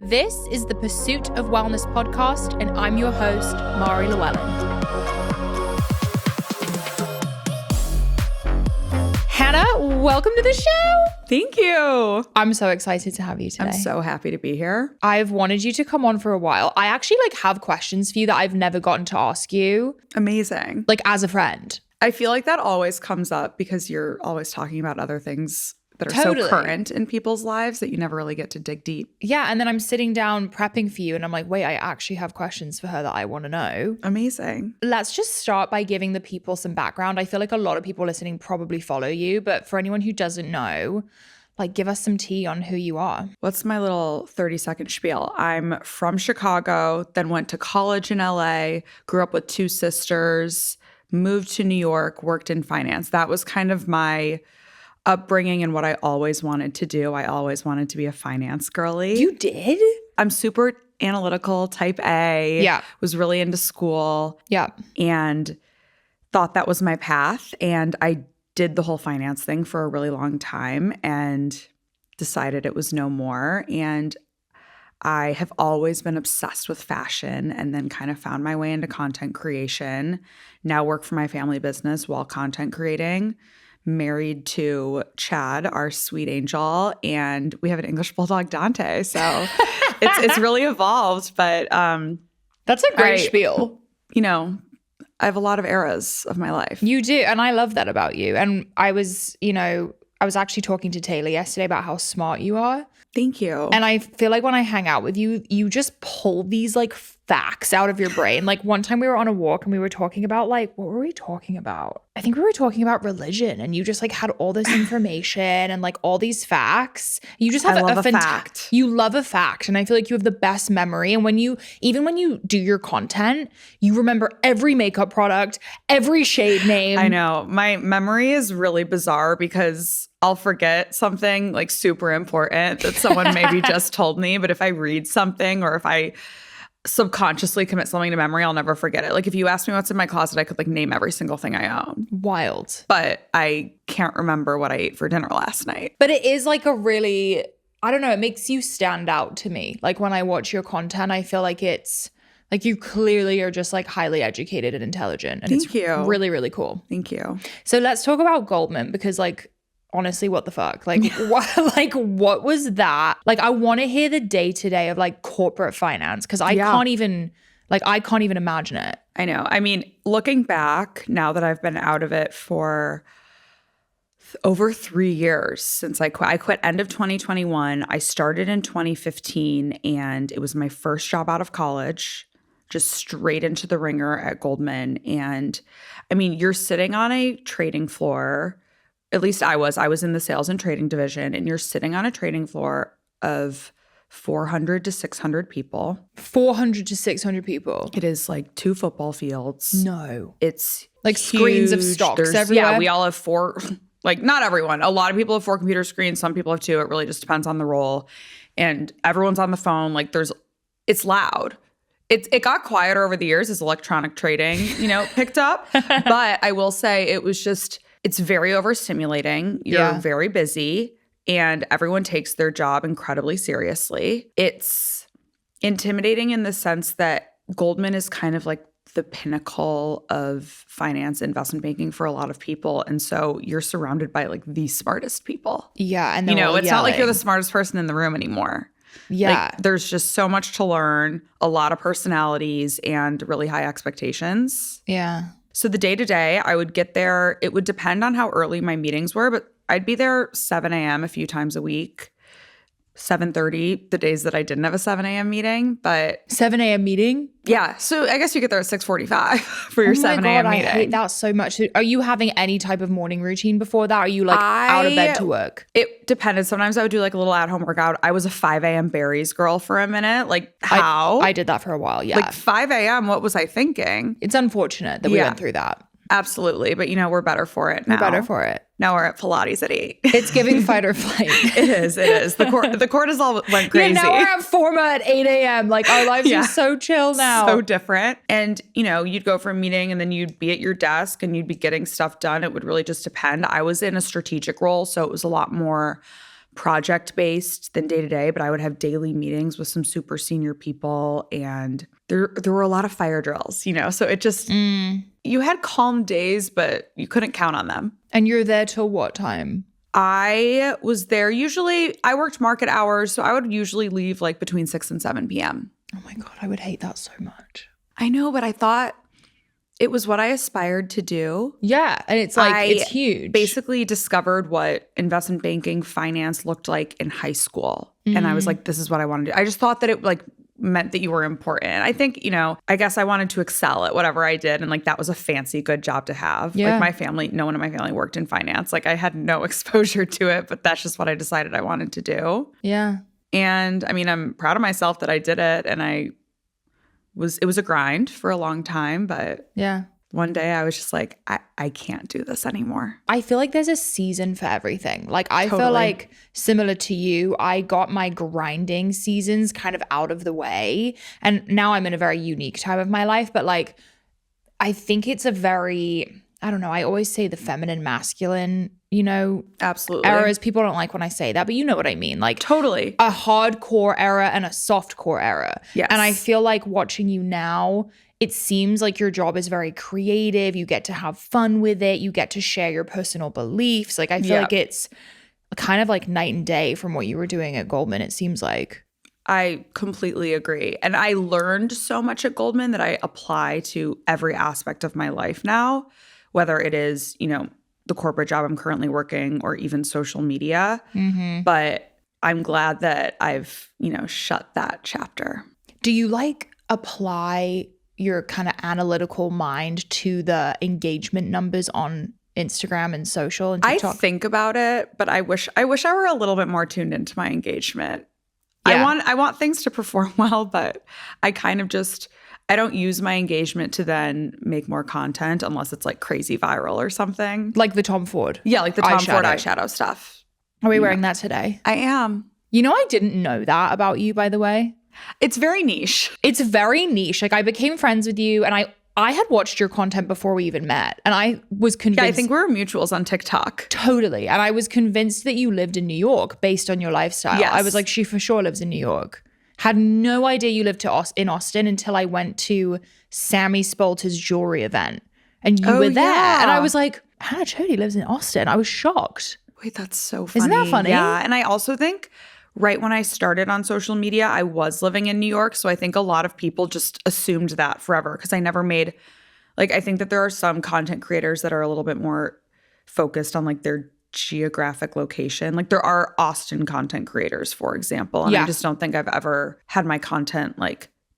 This is the Pursuit of Wellness podcast, and I'm your host, Mari Llewellyn. Hannah, welcome to the show. Thank you. I'm so excited to have you today. I'm so happy to be here. I've wanted you to come on for a while. I actually have questions for you that I've never gotten to ask you. Amazing. As a friend. I feel like that always comes up because you're always talking about other things that are Totally. so current in people's lives that you never really get to dig deep. Yeah, and then I'm sitting down prepping for you and I'm like, wait, I actually have questions for her that I want to know. Amazing. Let's just start by giving the people some background. I feel like a lot of people listening probably follow you, but for anyone who doesn't know, give us some tea on who you are. What's my little 30-second spiel? I'm from Chicago, then went to college in LA, grew up with two sisters, moved to New York, worked in finance. That was kind of my upbringing and what I always wanted to do. I always wanted to be a finance girly. You did? I'm super analytical, type A. Yeah. Was really into school. Yeah. And thought that was my path. And I did the whole finance thing for a really long time and decided it was no more. And I have always been obsessed with fashion and then kind of found my way into content creation. Now work for my family business while content creating. Married to Chad, our sweet angel, and we have an English bulldog, Dante. So it's really evolved, but that's a great spiel. You know, I have a lot of eras of my life. You do, and I love that about you. And I was actually talking to Taylor yesterday about how smart you are. Thank you. And I feel like when I hang out with you, you just pull these facts out of your brain. One time we were on a walk and we were talking about what were we talking about? I think we were talking about religion, and you just had all this information and all these facts. You just have a fact. You love a fact, and I feel like you have the best memory. And when you do your content, you remember every makeup product, every shade name. I know. My memory is really bizarre because I'll forget something super important that someone maybe just told me, but if I read something or if I subconsciously commit something to memory, I'll never forget it. If you ask me what's in my closet, I could name every single thing I own. Wild. But I can't remember what I ate for dinner last night. But it is a really, I don't know, it makes you stand out to me. When I watch your content, I feel like it's you clearly are just highly educated and intelligent. And Thank you. Really, really cool. Thank you. So let's talk about Goldman because honestly, what the fuck? What was that? I want to hear the day-to-day of corporate finance because I can't even imagine it. I know. I mean, looking back now that I've been out of it for over 3 years since I quit end of 2021. I started in 2015 and it was my first job out of college, just straight into the ringer at Goldman. And I mean, you're sitting on a trading floor. At least I was in the sales and trading division, and you're sitting on a trading floor of 400 to 600 people. 400 to 600 people. It is 2 football fields. No. It's screens of stocks everywhere. Yeah, we all have 4, not everyone. A lot of people have 4 computer screens. Some people have 2. It really just depends on the role. And everyone's on the phone. It's loud. It got quieter over the years as electronic trading, picked up. But I will say it's very overstimulating. You're very busy, and everyone takes their job incredibly seriously. It's intimidating in the sense that Goldman is kind of the pinnacle of finance investment banking for a lot of people. And so you're surrounded by the smartest people. Yeah. And it's yelling. Not like you're the smartest person in the room anymore. Yeah. There's just so much to learn, a lot of personalities, and really high expectations. Yeah. So the day-to-day, I would get there. It would depend on how early my meetings were, but I'd be there 7 a.m. a few times a week, 7:30 the days that I didn't have a 7 a.m. meeting. But 7 a.m. meeting? Yeah. So I guess you get there at 6:45 for your 7 a.m. meeting. I hate that so much. Are you having any type of morning routine before that? Are you out of bed to work? It depended. Sometimes I would do a little at-home workout. I was a 5 a.m. berries girl for a minute. How? I did that for a while, yeah. 5 a.m., what was I thinking? It's unfortunate that we went through that. Absolutely. But, we're better for it now. We're better for it. Now we're at Pilates at 8. It's giving fight or flight. It is. The cortisol went crazy. Yeah, now we're at Forma at 8 a.m. Our lives are so chill now. So different. And, you'd go for a meeting and then you'd be at your desk and you'd be getting stuff done. It would really just depend. I was in a strategic role, so it was a lot more project-based than day-to-day, but I would have daily meetings with some super senior people, and there were a lot of fire drills, So it just, you had calm days, but you couldn't count on them. And you're there till what time? I was there I worked market hours, so I would usually leave like between 6 and 7 p.m. Oh my God, I would hate that so much. I know, but I thought it was what I aspired to do. Yeah, and it's like, it's huge. Basically discovered what investment banking, finance looked like in high school. And I was like, this is what I want to do. I just thought that it like meant that you were important. I think, I guess I wanted to excel at whatever I did. And like, that was a fancy, good job to have. Yeah. Like my family, no one in my family worked in finance. Like I had no exposure to it, but that's just what I decided I wanted to do. Yeah. And I mean, I'm proud of myself that I did it. And it was a grind for a long time, but yeah. One day I was just like, I can't do this anymore. I feel like there's a season for everything. Like I feel like similar to you, I got my grinding seasons kind of out of the way. And now I'm in a very unique time of my life. But like, I think it's a very, I don't know, I always say the feminine, masculine, Absolutely. eras. People don't like when I say that, but you know what I mean. Like totally a hardcore era and a softcore era. Yes. And I feel like watching you now, it seems like your job is very creative. You get to have fun with it. You get to share your personal beliefs. Like I feel like it's kind of like night and day from what you were doing at Goldman, it seems like. I completely agree. And I learned so much at Goldman that I apply to every aspect of my life now, whether it is, the corporate job I'm currently working or even social media. Mm-hmm. But I'm glad that I've, shut that chapter. Do you like apply your kind of analytical mind to the engagement numbers on Instagram and social and TikTok? I think about it, but I wish I were a little bit more tuned into my engagement. Yeah. I want things to perform well, but I kind of I don't use my engagement to then make more content unless it's like crazy viral or something. Like the Tom Ford. Yeah, like the Tom Ford eyeshadow stuff. Are we wearing that today? I am. I didn't know that about you, by the way. It's very niche. It's very niche. Like I became friends with you and I had watched your content before we even met. And I was convinced. Yeah, I think we're mutuals on TikTok. Totally. And I was convinced that you lived in New York based on your lifestyle. Yes. I was like, she for sure lives in New York. Had no idea you lived in Austin until I went to Sammy Spalter's jewelry event. And you were there. Yeah. And I was like, Hannah Chody lives in Austin. I was shocked. Wait, that's so funny. Isn't that funny? Yeah. And I also think right when I started on social media, I was living in New York. So I think a lot of people just assumed that forever because I never made, I think that there are some content creators that are a little bit more focused on their geographic location. Like there are Austin content creators, for example. And I just don't think I've ever had my content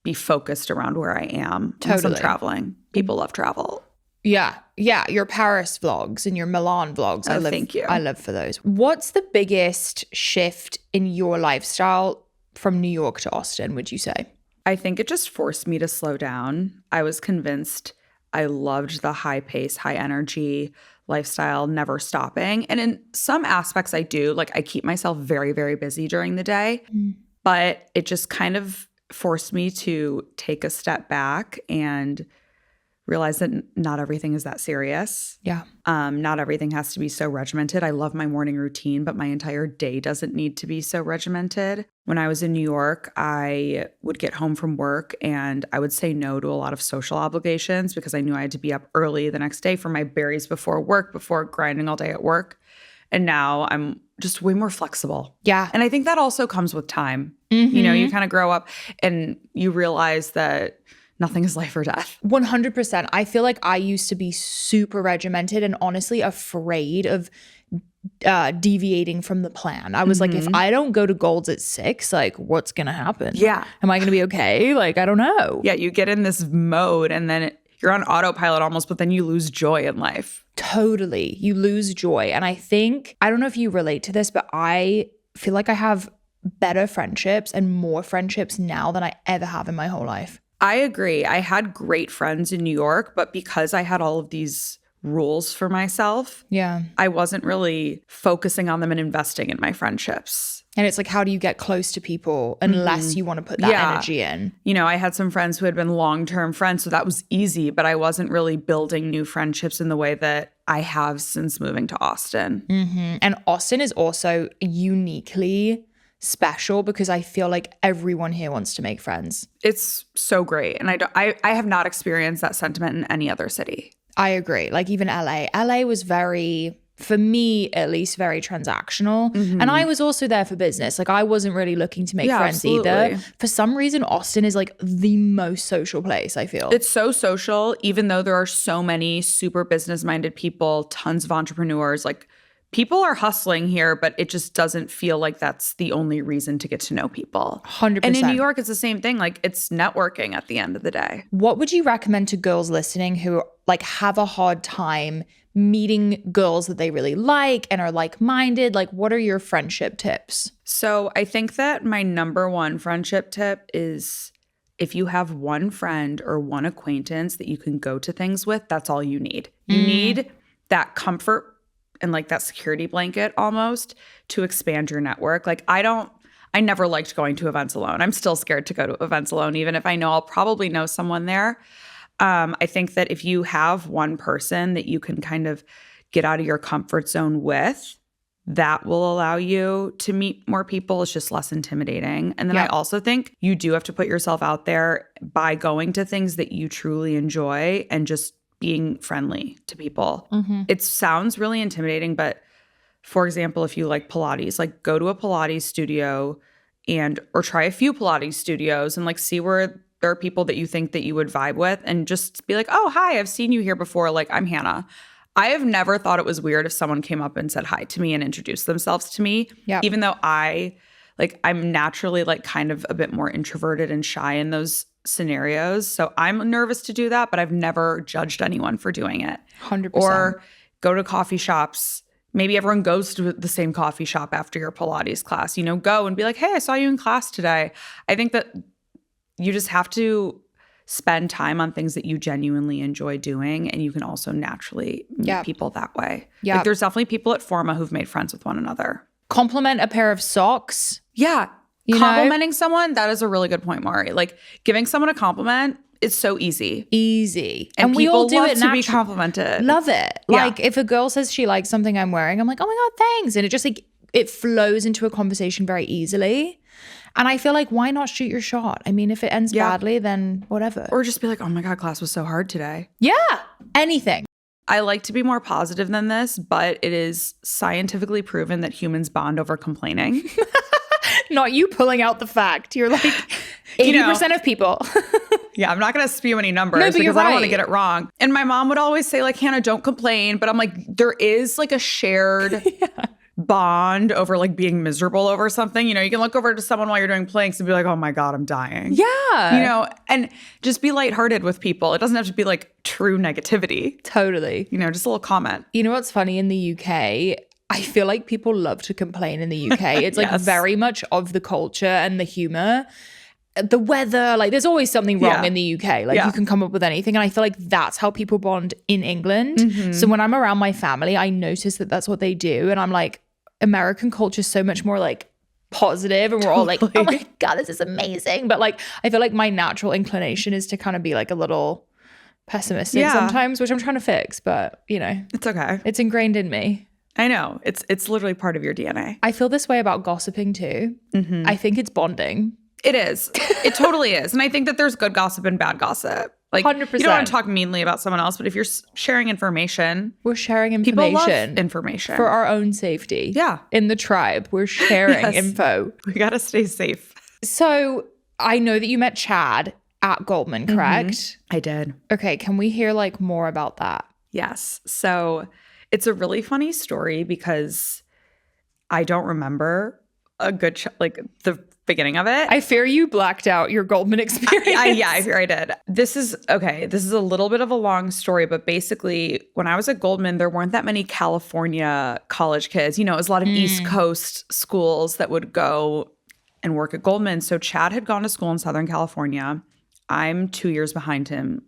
be focused around where I am. Unless I'm traveling. People love travel. Yeah. Yeah. Your Paris vlogs and your Milan vlogs. Thank you. I live for those. What's the biggest shift in your lifestyle from New York to Austin, would you say? I think it just forced me to slow down. I was convinced I loved the high pace, high energy lifestyle, never stopping. And in some aspects I do. I keep myself very, very busy during the day. But it just kind of forced me to take a step back and realize that not everything is that serious. Yeah. Not everything has to be so regimented. I love my morning routine, but my entire day doesn't need to be so regimented. When I was in New York, I would get home from work and I would say no to a lot of social obligations because I knew I had to be up early the next day for my berries before work, before grinding all day at work. And now I'm just way more flexible. Yeah. And I think that also comes with time. Mm-hmm. You kind of grow up and you realize that nothing is life or death. 100%. I feel like I used to be super regimented and honestly afraid of deviating from the plan. I was like, if I don't go to Gold's at 6, what's going to happen? Yeah. Am I going to be okay? I don't know. Yeah, you get in this mode and then you're on autopilot almost, but then you lose joy in life. Totally. You lose joy. And I think, I don't know if you relate to this, but I feel like I have better friendships and more friendships now than I ever have in my whole life. I agree. I had great friends in New York, but because I had all of these rules for myself. Yeah. I wasn't really focusing on them and investing in my friendships. And it's like, how do you get close to people unless you want to put that energy in? You know, I had some friends who had been long-term friends, so that was easy, but I wasn't really building new friendships in the way that I have since moving to Austin. And Austin is also uniquely special because I feel like everyone here wants to make friends. It's so great. And I have not experienced that sentiment in any other city. I agree. Like even LA. LA was very, for me at least, very transactional. And I was also there for business. Like I wasn't really looking to make friends either. For some reason, Austin is like the most social place, I feel. It's so social, even though there are so many super business-minded people, tons of entrepreneurs. Like people are hustling here, but it just doesn't feel like that's the only reason to get to know people. 100%. And in New York, it's the same thing. Like it's networking at the end of the day. What would you recommend to girls listening who like have a hard time meeting girls that they really like and are like-minded? Like what are your friendship tips? So I think that my number one friendship tip is if you have one friend or one acquaintance that you can go to things with, that's all you need. You need that comfort and like that security blanket almost to expand your network. Like I never liked going to events alone. I'm still scared to go to events alone, even if I know I'll probably know someone there. I think that if you have one person that you can kind of get out of your comfort zone with, that will allow you to meet more people. It's just less intimidating. And then I also think you do have to put yourself out there by going to things that you truly enjoy and just being friendly to people. It sounds really intimidating, but for example, if you like Pilates, like go to a Pilates studio or try a few Pilates studios and like see where there are people that you think that you would vibe with and just be like, oh, hi, I've seen you here before. Like, I'm Hannah. I have never thought it was weird if someone came up and said hi to me and introduced themselves to me, even though I'm naturally like kind of a bit more introverted and shy in those scenarios. So I'm nervous to do that, but I've never judged anyone for doing it. 100%. Or go to coffee shops. Maybe everyone goes to the same coffee shop after your Pilates class. You know, go and be like, hey, I saw you in class today. I think that you just have to spend time on things that you genuinely enjoy doing, and you can also naturally meet people that way. Like there's definitely people at Forma who've made friends with one another. Compliment a pair of socks. Yeah. Complimenting someone, that is a really good point, Mari. Like giving someone a compliment is so easy. Easy. And we all do love it to be complimented. Love it. Like if a girl says she likes something I'm wearing, I'm like, oh my God, thanks. And it just like, it flows into a conversation very easily. And I feel like, why not shoot your shot? I mean, if it ends badly, then whatever. Or just be like, oh my God, class was so hard today. Yeah. Anything. I like to be more positive than this, but it is scientifically proven that humans bond over complaining. Not you pulling out the fact. You're like 80% of people. Yeah, I'm not going to spew any numbers because I don't want to get it wrong. And my mom would always say like, Hannah, don't complain. But I'm like, there is like a shared bond over like being miserable over something. You know, you can look over to someone while you're doing planks and be like, oh my God, I'm dying. Yeah. You know, and just be lighthearted with people. It doesn't have to be like true negativity. Totally. You know, just a little comment. You know what's funny in the UK? I feel like people love to complain in the UK. It's like very much of the culture and the humor. The weather, like there's always something wrong in the UK. Like you can come up with anything. And I feel like that's how people bond in England. So when I'm around my family, I notice that that's what they do. And I'm like, American culture is so much more like positive and we're all like, oh my God, this is amazing. But like, I feel like my natural inclination is to kind of be like a little pessimistic sometimes, which I'm trying to fix. But you know, it's okay. It's ingrained in me. I know. It's literally part of your DNA. I feel this way about gossiping too. I think it's bonding. It is. It totally is. And I think that there's good gossip and bad gossip. Like 100%. You don't want to talk meanly about someone else, but if you're sharing information. We're sharing information. People love information. For our own safety. Yeah. In the tribe, we're sharing info. We got to stay safe. So I know that you met Chad at Goldman, correct? I did. Okay. Can we hear like more about that? Yes. So it's a really funny story because I don't remember a good like the beginning of it. I fear you blacked out your Goldman experience. I fear I did. This is a little bit of a long story, but basically when I was at Goldman, there weren't that many California college kids. You know, it was a lot of East Coast schools that would go and work at Goldman. So Chad had gone to school in Southern California. I'm 2 years behind him.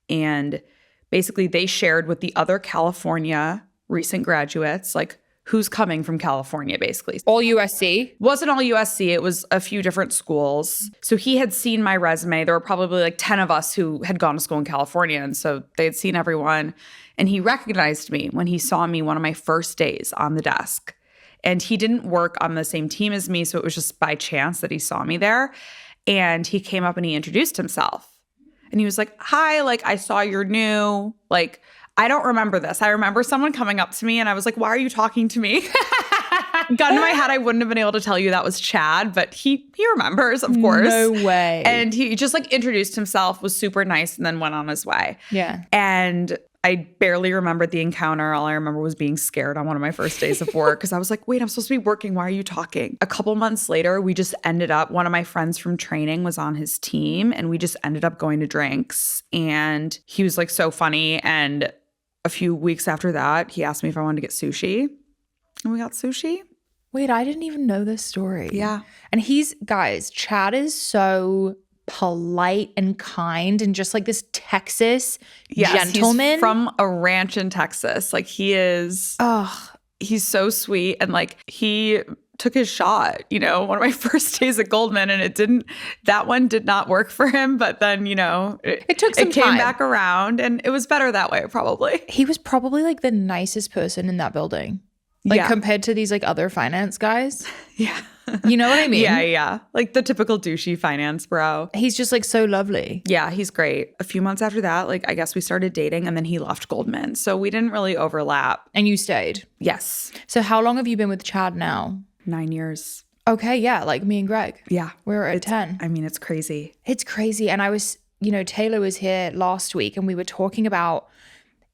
And basically they shared with the other California recent graduates, like who's coming from California, basically. All USC? Wasn't all USC. It was a few different schools. So he had seen my resume. There were probably like 10 of us who had gone to school in California. And so they had seen everyone. And he recognized me when he saw me one of my first days on the desk. And he didn't work on the same team as me. So it was just by chance that he saw me there. And he came up and he introduced himself. And he was like, hi, like I saw you're new. Like, I don't remember this. I remember someone coming up to me and I was like, why are you talking to me? Gun to my head, I wouldn't have been able to tell you that was Chad, but he remembers, of course. No way. And he just like introduced himself, was super nice, and then went on his way. Yeah. And I barely remembered the encounter. All I remember was being scared on one of my first days of work because I was like, wait, I'm supposed to be working. Why are you talking? A couple months later, we just ended up, one of my friends from training was on his team and we just ended up going to drinks. And he was like so funny. And a few weeks after that, he asked me if I wanted to get sushi. And we got sushi. Wait, I didn't even know this story. Yeah. And guys, Chad is so polite and kind and just like this Texas gentleman. He's from a ranch in Texas. Like he's so sweet. And like he took his shot, one of my first days at Goldman, and that one did not work for him. But then, it took some time. It came back around and it was better that way, probably. He was probably like the nicest person in that building. Like compared to these like other finance guys. Yeah. You know what I mean? Yeah. Like the typical douchey finance bro. He's just like so lovely. Yeah, he's great. A few months after that, like I guess we started dating and then he left Goldman. So we didn't really overlap. And you stayed? Yes. So how long have you been with Chad now? 9 years. Okay, yeah, like me and Greg. Yeah. We're at 10. I mean, it's crazy. It's crazy. And I was, Taylor was here last week and we were talking about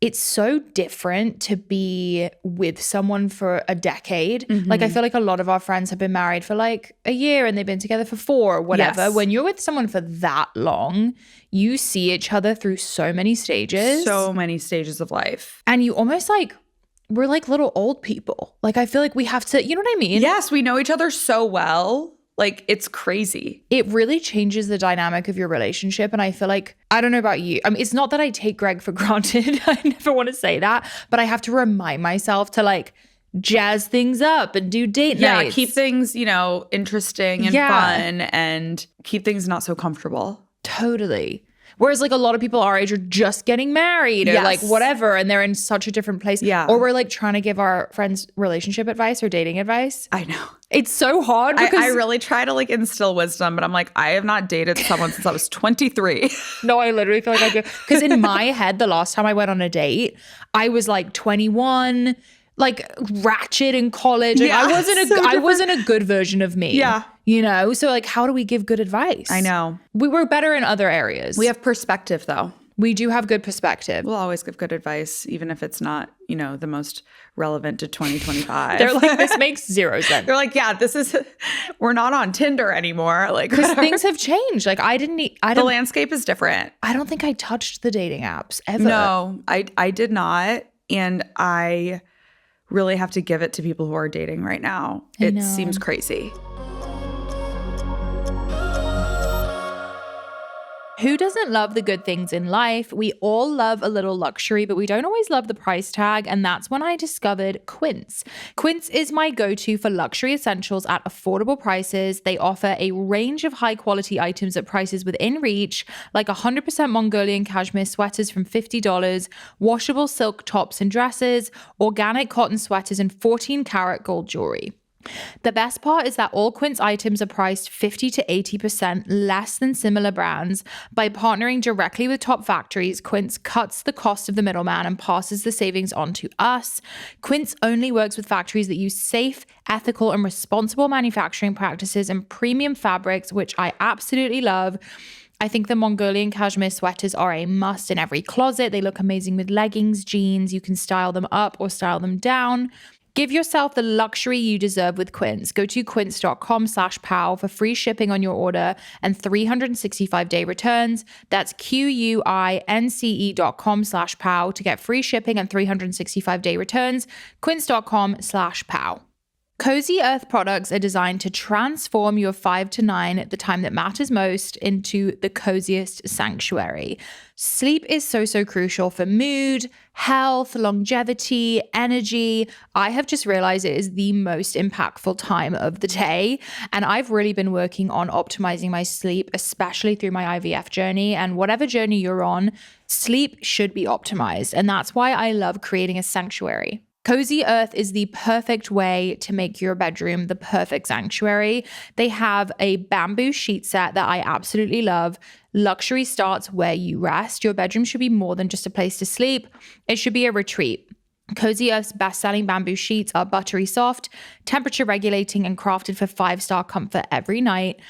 it's so different to be with someone for a decade. Mm-hmm. Like I feel like a lot of our friends have been married for like a year and they've been together for 4 or whatever. Yes. When you're with someone for that long, you see each other through so many stages. So many stages of life. And you almost like, we're like little old people. Like I feel like we have to, you know what I mean? Yes, we know each other so well. Like it's crazy. It really changes the dynamic of your relationship. And I feel like, I don't know about you. I mean, it's not that I take Greg for granted. I never want to say that, but I have to remind myself to like jazz things up and do date nights. Yeah, keep things, interesting and fun and keep things not so comfortable. Totally. Whereas like a lot of people our age are just getting married or like whatever and they're in such a different place. Yeah. Or we're like trying to give our friends relationship advice or dating advice. I know. It's so hard because I really try to like instill wisdom, but I'm like, I have not dated someone since I was 23. No, I literally feel like I do. Because in my head, the last time I went on a date, I was like 21, like ratchet in college. Like, I wasn't a good version of me. Yeah. So like, how do we give good advice? I know. We were better in other areas. We have perspective though. We do have good perspective. We'll always give good advice, even if it's not, the most relevant to 2025. They're like, this makes 0 sense. They're like, yeah, we're not on Tinder anymore. Like, because things have changed. Like the landscape is different. I don't think I touched the dating apps ever. No, I did not. And I really have to give it to people who are dating right now. It seems crazy. Who doesn't love the good things in life? We all love a little luxury, but we don't always love the price tag. And that's when I discovered Quince. Quince is my go-to for luxury essentials at affordable prices. They offer a range of high quality items at prices within reach, like 100% Mongolian cashmere sweaters from $50, washable silk tops and dresses, organic cotton sweaters, and 14 karat gold jewelry. The best part is that all Quince items are priced 50 to 80% less than similar brands. By partnering directly with top factories, Quince cuts the cost of the middleman and passes the savings on to us. Quince only works with factories that use safe, ethical, and responsible manufacturing practices and premium fabrics, which I absolutely love. I think the Mongolian cashmere sweaters are a must in every closet. They look amazing with leggings, jeans. You can style them up or style them down. Give yourself the luxury you deserve with Quince. Go to quince.com/pow for free shipping on your order and 365-day returns. That's QUINCE.com/pow to get free shipping and 365-day returns. Quince.com/pow. Cozy Earth products are designed to transform your 5 to 9, the time that matters most, into the coziest sanctuary. Sleep is so crucial for mood, health, longevity, energy. I have just realized it is the most impactful time of the day. And I've really been working on optimizing my sleep, especially through my IVF journey. And whatever journey you're on, sleep should be optimized. And that's why I love creating a sanctuary. Cozy Earth is the perfect way to make your bedroom the perfect sanctuary. They have a bamboo sheet set that I absolutely love. Luxury starts where you rest. Your bedroom should be more than just a place to sleep. It should be a retreat. Cozy Earth's best-selling bamboo sheets are buttery soft, temperature regulating, and crafted for 5-star comfort every night.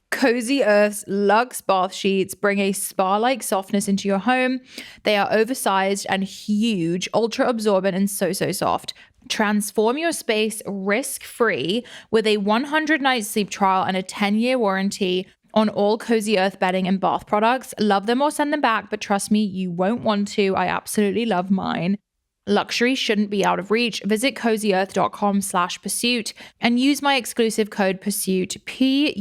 Cozy Earth's Luxe bath sheets bring a spa-like softness into your home. They are oversized and huge, ultra absorbent, and so soft. Transform your space risk-free with a 100-night sleep trial and a 10-year warranty on all Cozy Earth bedding and bath products. Love them or send them back, but trust me, you won't want to. I absolutely love mine. Luxury shouldn't be out of reach. Visit cozyearth.com/pursuit and use my exclusive code PURSUIT, PURSUIT,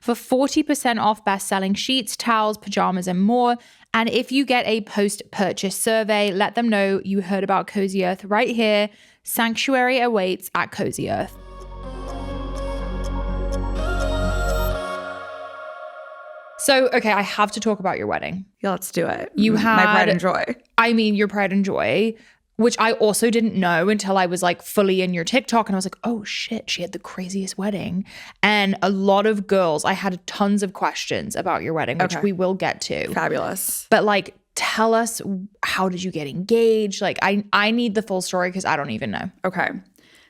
for 40% off best-selling sheets, towels, pajamas, and more. And if you get a post-purchase survey, let them know you heard about Cozy Earth right here. Sanctuary awaits at Cozy Earth. So, okay, I have to talk about your wedding. Yeah, let's do it. You had my pride and joy. I mean, your pride and joy, which I also didn't know until I was like fully in your TikTok. And I was like, oh shit, she had the craziest wedding. And a lot of girls, I had tons of questions about your wedding, which we will get to. Fabulous. But like, tell us, how did you get engaged? Like, I need the full story because I don't even know. Okay.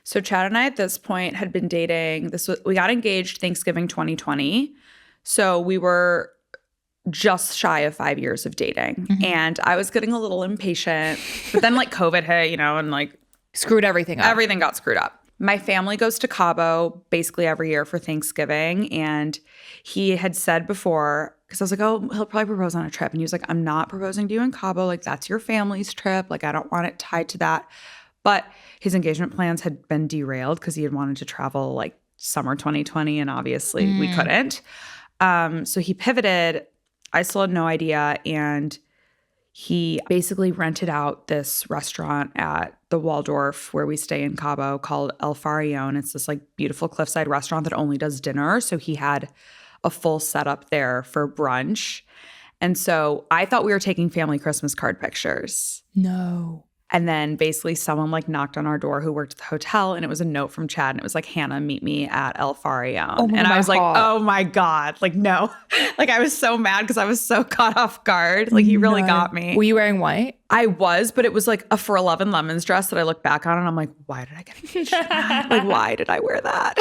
So Chad and I at this point had been dating. We got engaged Thanksgiving 2020. So we were just shy of 5 years of dating. Mm-hmm. And I was getting a little impatient. But then like COVID hit, and like screwed everything up. Everything got screwed up. My family goes to Cabo basically every year for Thanksgiving. And he had said before, because I was like, oh, he'll probably propose on a trip. And he was like, I'm not proposing to you in Cabo. Like, that's your family's trip. Like, I don't want it tied to that. But his engagement plans had been derailed because he had wanted to travel like summer 2020. And obviously we couldn't. So he pivoted. I still had no idea. And he basically rented out this restaurant at the Waldorf where we stay in Cabo called El Farallon. It's this like beautiful cliffside restaurant that only does dinner. So he had a full setup there for brunch. And so I thought we were taking family Christmas card pictures. No. And then basically someone like knocked on our door who worked at the hotel, and it was a note from Chad, and it was like, Hannah, meet me at El Farallon. And I was like, oh my God, like no. Like I was so mad because I was so caught off guard. Like he really got me. Were you wearing white? I was, but it was like a For 11 Lemons dress that I look back on and I'm like, why did I get engaged in that? Like why did I wear that?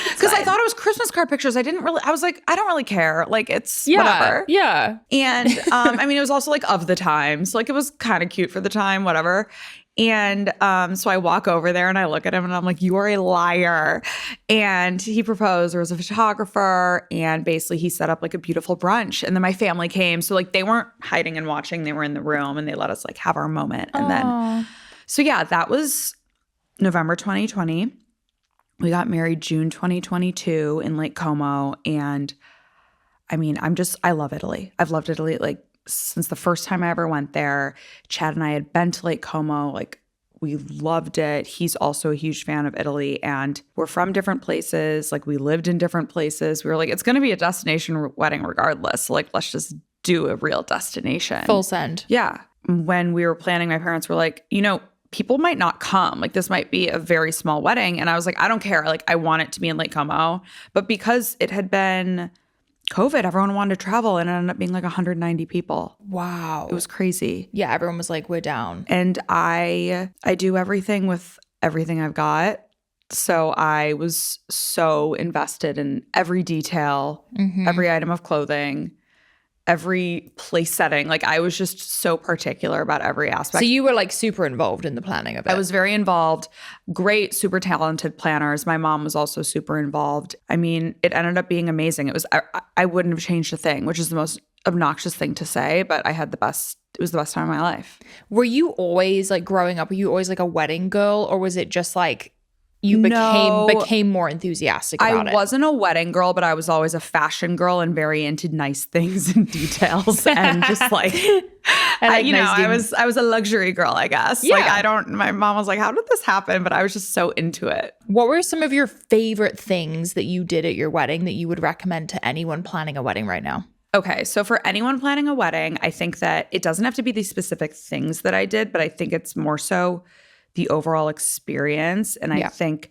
Because I thought it was Christmas card pictures. I was like, I don't really care. Like it's whatever. Yeah. And I mean, it was also like of the times. Like it was kind of cute for the time, whatever. And so I walk over there and I look at him and I'm like, you are a liar. And he proposed. There was a photographer and basically he set up like a beautiful brunch. And then my family came. So like they weren't hiding and watching. They were in the room and they let us like have our moment. And then, so yeah, that was November 2020. We got married June 2022 in Lake Como. And I mean, I love Italy. I've loved Italy like since the first time I ever went there. Chad and I had been to Lake Como. Like we loved it. He's also a huge fan of Italy and we're from different places. Like we lived in different places. We were like, it's going to be a destination wedding regardless. So like, let's just do a real destination. Full send. Yeah. When we were planning, my parents were like, people might not come. Like this might be a very small wedding. And I was like, I don't care. Like I want it to be in Lake Como. But because it had been COVID, everyone wanted to travel and it ended up being like 190 people. Wow. It was crazy. Yeah, everyone was like, we're down. And I do everything with everything I've got. So I was so invested in every detail, every item of clothing, every place setting. Like I was just so particular about every aspect. So you were like super involved in the planning of it. I was very involved. Great, super talented planners. My mom was also super involved. I mean, it ended up being amazing. It was, I wouldn't have changed a thing, which is the most obnoxious thing to say, but it was the best time of my life. Were you always like growing up, were you always like a wedding girl, or was it just like you became more enthusiastic about it? I wasn't a wedding girl, but I was always a fashion girl and very into nice things and details and just like I was a luxury girl, I guess. Yeah. Like my mom was like, how did this happen? But I was just so into it. What were some of your favorite things that you did at your wedding that you would recommend to anyone planning a wedding right now? Okay, so for anyone planning a wedding, I think that it doesn't have to be these specific things that I did, but I think it's more so the overall experience. And I think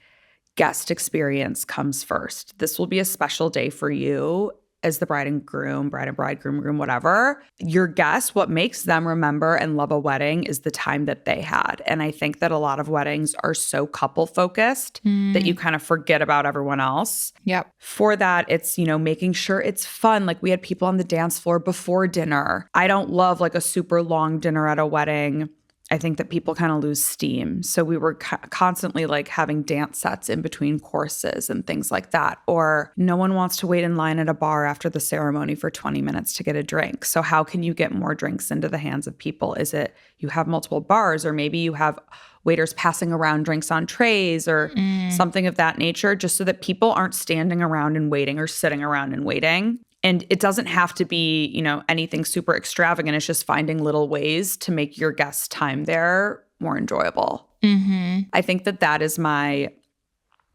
guest experience comes first. This will be a special day for you as the bride and bridegroom, whatever. Your guests, what makes them remember and love a wedding is the time that they had. And I think that a lot of weddings are so couple focused that you kind of forget about everyone else. Yep. For that, it's, making sure it's fun. Like we had people on the dance floor before dinner. I don't love like a super long dinner at a wedding. I think that people kind of lose steam. So we were constantly like having dance sets in between courses and things like that. Or no one wants to wait in line at a bar after the ceremony for 20 minutes to get a drink. So how can you get more drinks into the hands of people? Is it you have multiple bars, or maybe you have waiters passing around drinks on trays or something of that nature, just so that people aren't standing around and waiting or sitting around and waiting. And it doesn't have to be, anything super extravagant. It's just finding little ways to make your guest time there more enjoyable. Mm-hmm. I think that is my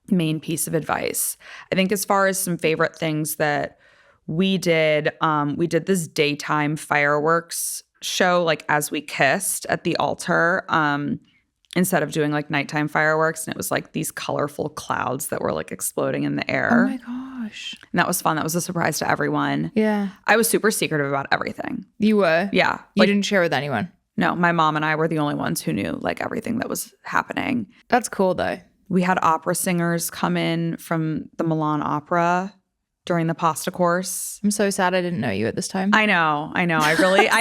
main piece of advice. I think as far as some favorite things that we did this daytime fireworks show, like as we kissed at the altar, instead of doing like nighttime fireworks. And it was like these colorful clouds that were like exploding in the air. Oh my gosh. And that was fun. That was a surprise to everyone. Yeah. I was super secretive about everything. You were? Yeah. You didn't share with anyone? No, my mom and I were the only ones who knew like everything that was happening. That's cool though. We had opera singers come in from the Milan Opera during the pasta course. I'm so sad I didn't know you at this time. I know. I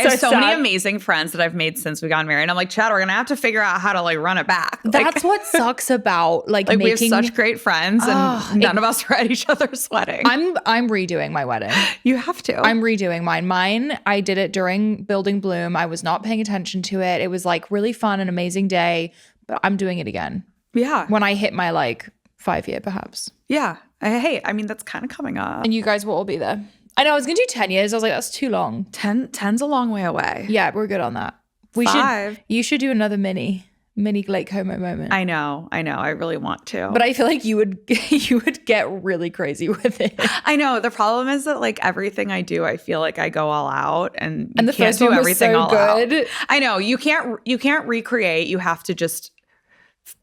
have so many amazing friends that I've made since we got married. I'm like, Chad, we're going to have to figure out how to like run it back. That's what sucks about like we have such great friends and none of us were at each other's wedding. I'm redoing my wedding. You have to. I'm redoing mine. Mine, I did it during Building Bloom. I was not paying attention to it. It was like really fun, an amazing day, but I'm doing it again. Yeah. When I hit my like 5-year perhaps. Yeah. Hey, I mean, that's kind of coming up. And you guys will all be there. I know, I was going to do 10 years. I was like, that's too long. 10's a long way away. Yeah, we're good on that. 5. You should do another mini Lake Como moment. I know. I really want to. But I feel like you would get really crazy with it. I know. The problem is that like everything I do, I feel like I go all out, and the first one was so good. Out. I know. You can't recreate. You have to just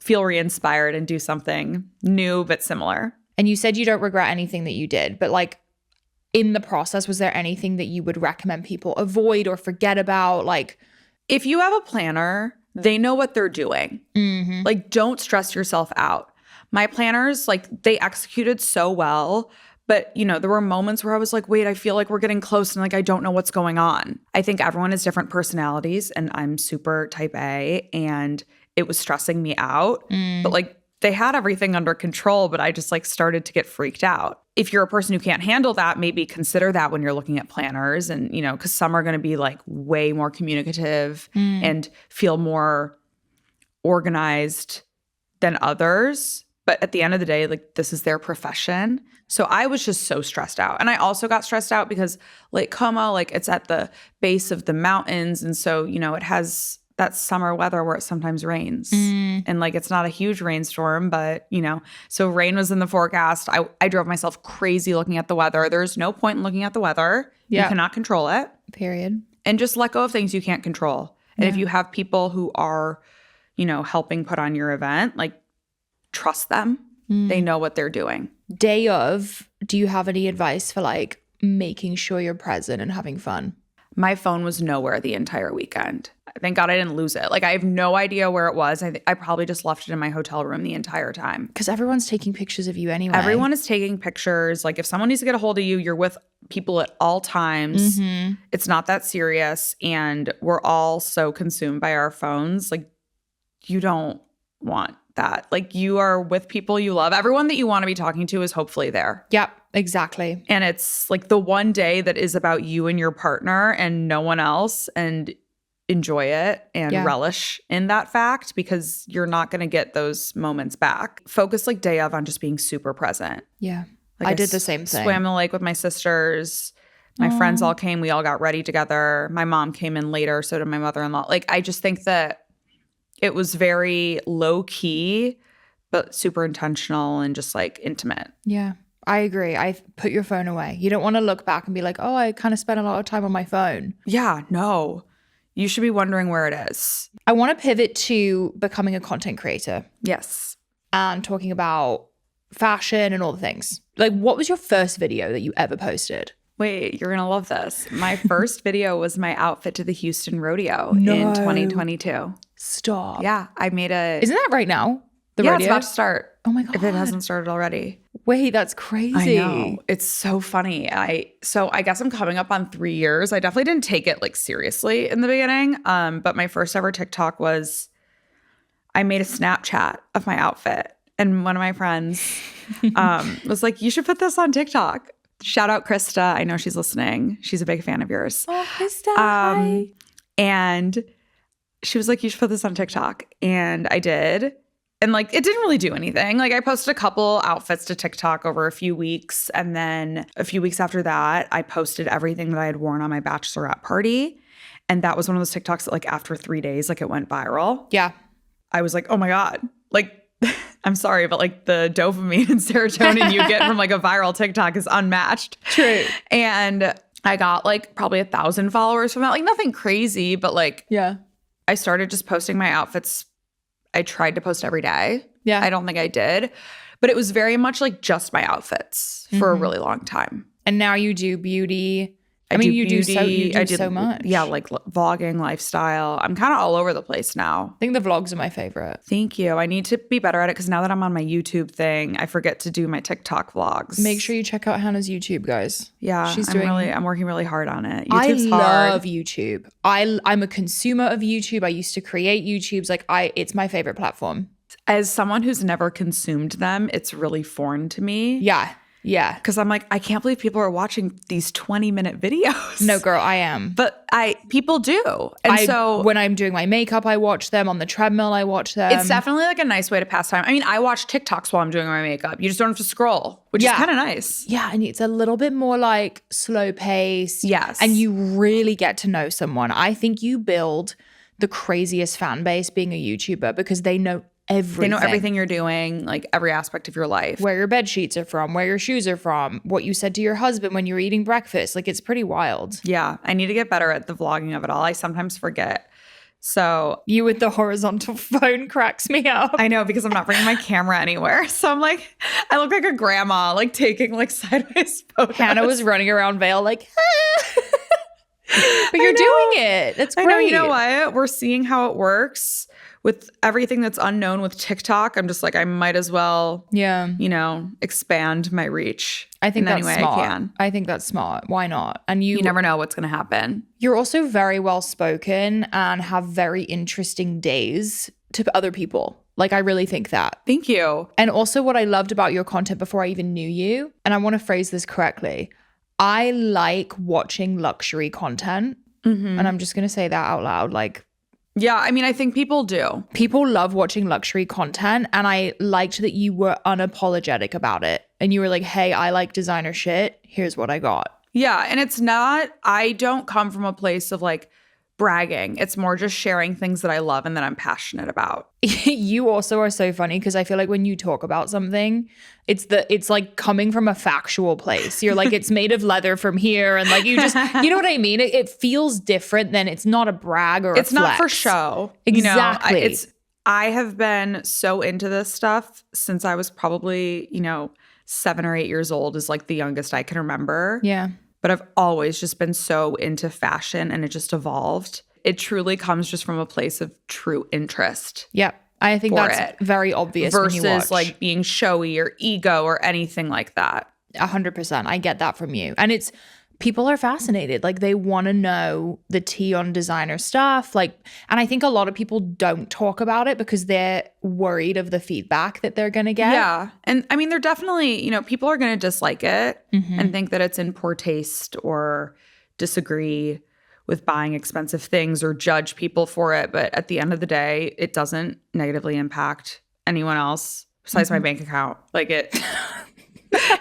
feel re-inspired and do something new but similar. And you said you don't regret anything that you did, but like in the process, was there anything that you would recommend people avoid or forget about? Like, if you have a planner, they know what they're doing. Mm-hmm. Like, don't stress yourself out. My planners, like, they executed so well, but there were moments where I was like, wait, I feel like we're getting close and like I don't know what's going on. I think everyone has different personalities, and I'm super type A, and it was stressing me out. But like, they had everything under control, but I just like started to get freaked out. If you're a person who can't handle that, maybe consider that when you're looking at planners, and, because some are going to be like way more communicative and feel more organized than others. But at the end of the day, like this is their profession. So I was just so stressed out. And I also got stressed out because Lake Como, like it's at the base of the mountains. And so, it has that summer weather where it sometimes rains. And like it's not a huge rainstorm, but so rain was in the forecast. I drove myself crazy looking at the weather. There's no point in looking at the weather. You cannot control it. Period. And just let go of things you can't control. And if you have people who are, helping put on your event, like trust them. They know what they're doing. Day of, do you have any advice for like making sure you're present and having fun? My phone was nowhere the entire weekend. Thank God I didn't lose it. Like I have no idea where it was. I probably just left it in my hotel room the entire time. Because everyone's taking pictures of you anyway. Everyone is taking pictures. Like if someone needs to get a hold of you, you're with people at all times. It's not that serious. And we're all so consumed by our phones. Like you don't want that. Like you are with people you love. Everyone that you want to be talking to is hopefully there. Yep, exactly. And it's like the one day that is about you and your partner and no one else, and enjoy it and relish in that fact, because you're not going to get those moments back. Focus like day of on just being super present. Yeah. Like I did the same thing. Swam in the lake with my sisters. My friends all came. We all got ready together. My mom came in later. So did my mother-in-law. Like, I just think that it was very low key, but super intentional and just like intimate. Yeah, I agree. I put your phone away. You don't want to look back and be like, oh, I kind of spent a lot of time on my phone. Yeah, no. You should be wondering where it is. I want to pivot to becoming a content creator. Yes. And talking about fashion and all the things. Like, what was your first video that you ever posted? Wait, you're going to love this. My first video was my outfit to the Houston Rodeo in 2022. Stop. Yeah, I made a... Isn't that right now? The yeah, rodeo? It's about to start. Oh my God. If it hasn't started already. Wait, that's crazy. I know. It's so funny. So I guess I'm coming up on 3 years. I definitely didn't take it like seriously in the beginning. But my first ever TikTok was I made a Snapchat of my outfit. And one of my friends was like, you should put this on TikTok. Shout out Krista. I know she's listening. She's a big fan of yours. Oh, Krista. Hi. And she was like, you should put this on TikTok. And I did. And like, it didn't really do anything. Like I posted a couple outfits to TikTok over a few weeks. And then a few weeks after that, I posted everything that I had worn on my bachelorette party. And that was one of those TikToks that like after 3 days, like it went viral. Yeah. I was like, oh my God. Like, I'm sorry, but like the dopamine and serotonin you get from like a viral TikTok is unmatched. True. And I got like probably 1,000 followers from that. Like nothing crazy, but like I started just posting my outfits. I tried to post every day. Yeah. I don't think I did. But it was very much like just my outfits for a really long time. And now you do beauty. I mean, you do so much. Yeah, like vlogging, lifestyle. I'm kind of all over the place now. I think the vlogs are my favorite. Thank you. I need to be better at it because now that I'm on my YouTube thing, I forget to do my TikTok vlogs. Make sure you check out Hannah's YouTube, guys. Yeah, I'm working really hard on it. YouTube's I hard. love YouTube. I'm a consumer of YouTube. I used to create YouTubes. It's my favorite platform. As someone who's never consumed them, it's really foreign to me. Yeah. Yeah. Because I'm like, I can't believe people are watching these 20-minute videos. No, girl, I am. But people do. And so when I'm doing my makeup, I watch them. On the treadmill, I watch them. It's definitely like a nice way to pass time. I mean, I watch TikToks while I'm doing my makeup. You just don't have to scroll, which is kind of nice. Yeah, and it's a little bit more like slow pace. Yes. And you really get to know someone. I think you build the craziest fan base being a YouTuber because they know everything. They know everything you're doing, like every aspect of your life. Where your bed sheets are from, where your shoes are from, what you said to your husband when you were eating breakfast. Like, it's pretty wild. Yeah. I need to get better at the vlogging of it all. I sometimes forget. So you with the horizontal phone cracks me up. I know, because I'm not bringing my camera anywhere. So I'm like, I look like a grandma, like taking like sideways photos. Hannah was running around Vail like, but you're doing it. That's great. I know. You know what? We're seeing how it works. With everything that's unknown with TikTok, I'm just like, I might as well, expand my reach. I think that's smart. I can. I think that's smart. Why not? And you never know what's going to happen. You're also very well spoken and have very interesting days to other people. Like, I really think that. Thank you. And also what I loved about your content before I even knew you, and I want to phrase this correctly, I like watching luxury content. Mm-hmm. And I'm just going to say that out loud. Like, yeah, I mean, I think people do. People love watching luxury content, and I liked that you were unapologetic about it. And you were like, hey, I like designer shit. Here's what I got. Yeah, and it's not, I don't come from a place of like bragging. It's more just sharing things that I love and that I'm passionate about. You also are so funny because I feel like when you talk about something, it's like coming from a factual place. You're like, it's made of leather from here, and like you know what I mean? It feels different than, it's not a brag or it's a flex. Not for show. Exactly. I have been so into this stuff since I was probably, 7 or 8 years old is like the youngest I can remember. Yeah. But I've always just been so into fashion, and it just evolved. It truly comes just from a place of true interest. Yeah. I think that's very obvious versus when you watch. Like being showy or ego or anything like that. 100%. I get that from you. And it's people are fascinated. Like they want to know the tea on designer stuff. Like, and I think a lot of people don't talk about it because they're worried of the feedback that they're going to get. Yeah. And I mean, they're definitely, people are going to dislike it and think that it's in poor taste or disagree with buying expensive things or judge people for it. But at the end of the day, it doesn't negatively impact anyone else besides my bank account. Like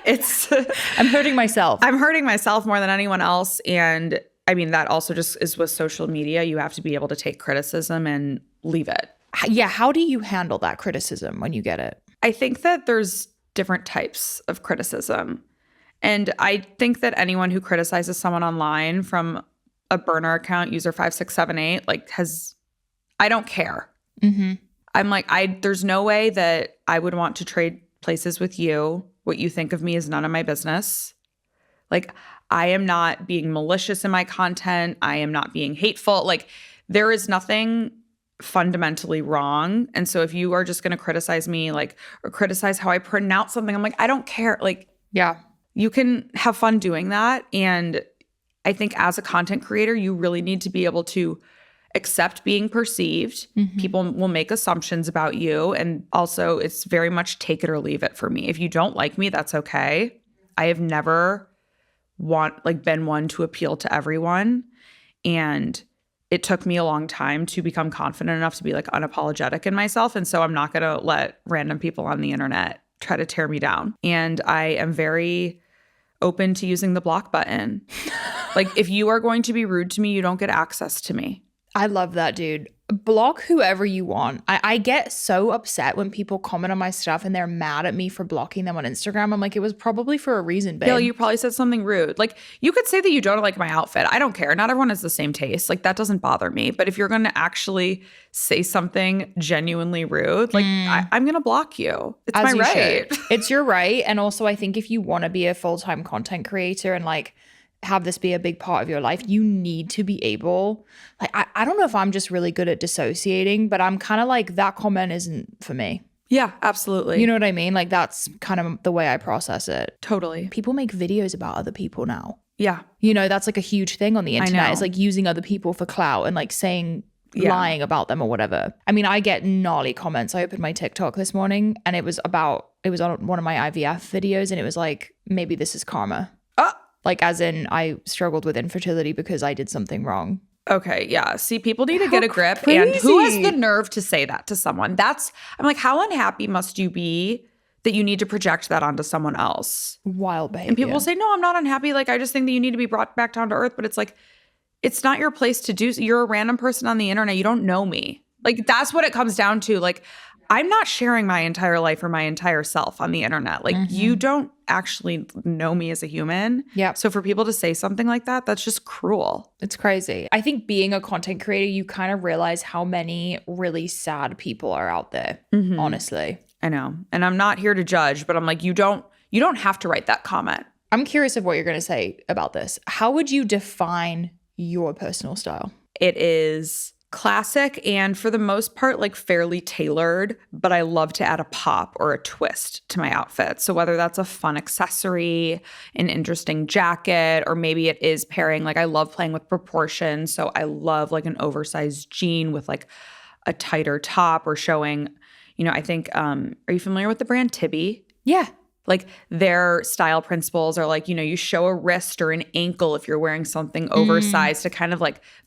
it's I'm hurting myself. I'm hurting myself more than anyone else. And I mean, that also just is with social media. You have to be able to take criticism and leave it. Yeah. How do you handle that criticism when you get it? I think that there's different types of criticism. And I think that anyone who criticizes someone online from a burner account, user 5678, I don't care. I'm like, there's no way that I would want to trade places with you. What you think of me is none of my business. Like, I am not being malicious in my content. I am not being hateful. Like, there is nothing fundamentally wrong. And so if you are just going to criticize me, or criticize how I pronounce something, I'm like, I don't care. Like, yeah, you can have fun doing that. And I think as a content creator, you really need to be able to accept being perceived. People will make assumptions about you. And also, it's very much take it or leave it for me. If you don't like me, that's okay. I have never been one to appeal to everyone. And it took me a long time to become confident enough to be unapologetic in myself. And so I'm not going to let random people on the internet try to tear me down. And I am very open to using the block button. If you are going to be rude to me, you don't get access to me. I love that, dude. Block whoever you want. I get so upset when people comment on my stuff and they're mad at me for blocking them on Instagram. I'm like, it was probably for a reason, babe. Bill, you probably said something rude. You could say that you don't like my outfit. I don't care. Not everyone has the same taste. That doesn't bother me. But if you're going to actually say something genuinely rude, I'm going to block you. It's As my right. It's your right. And also, I think if you want to be a full-time content creator and have this be a big part of your life, you need to be able, I don't know if I'm just really good at dissociating, but I'm kind of that comment isn't for me. Yeah, absolutely. You know what I mean? That's kind of the way I process it. Totally. People make videos about other people now. Yeah. That's a huge thing on the internet. It's using other people for clout and saying, lying about them or whatever. I mean, I get gnarly comments. I opened my TikTok this morning and it was on one of my IVF videos and it was maybe this is karma. As in, I struggled with infertility because I did something wrong. Okay, yeah. See, people need to get a grip. Crazy. And who has the nerve to say that to someone? I'm like, how unhappy must you be that you need to project that onto someone else? Wild behavior. And people will say, no, I'm not unhappy. I just think that you need to be brought back down to earth. But it's not your place to do so. You're a random person on the internet. You don't know me. That's what it comes down to. I'm not sharing my entire life or my entire self on the internet. You don't actually know me as a human. Yeah. So for people to say something like that, that's just cruel. It's crazy. I think being a content creator, you kind of realize how many really sad people are out there, honestly. I know. And I'm not here to judge, but I'm like, you don't have to write that comment. I'm curious of what you're going to say about this. How would you define your personal style? It is classic and for the most part fairly tailored, but I love to add a pop or a twist to my outfit. So whether that's a fun accessory, an interesting jacket, or maybe it is pairing, I love playing with proportions. So I love an oversized jean with a tighter top or showing, I think, are you familiar with the brand Tibby? Yeah. Their style principles are you show a wrist or an ankle if you're wearing something oversized to kind of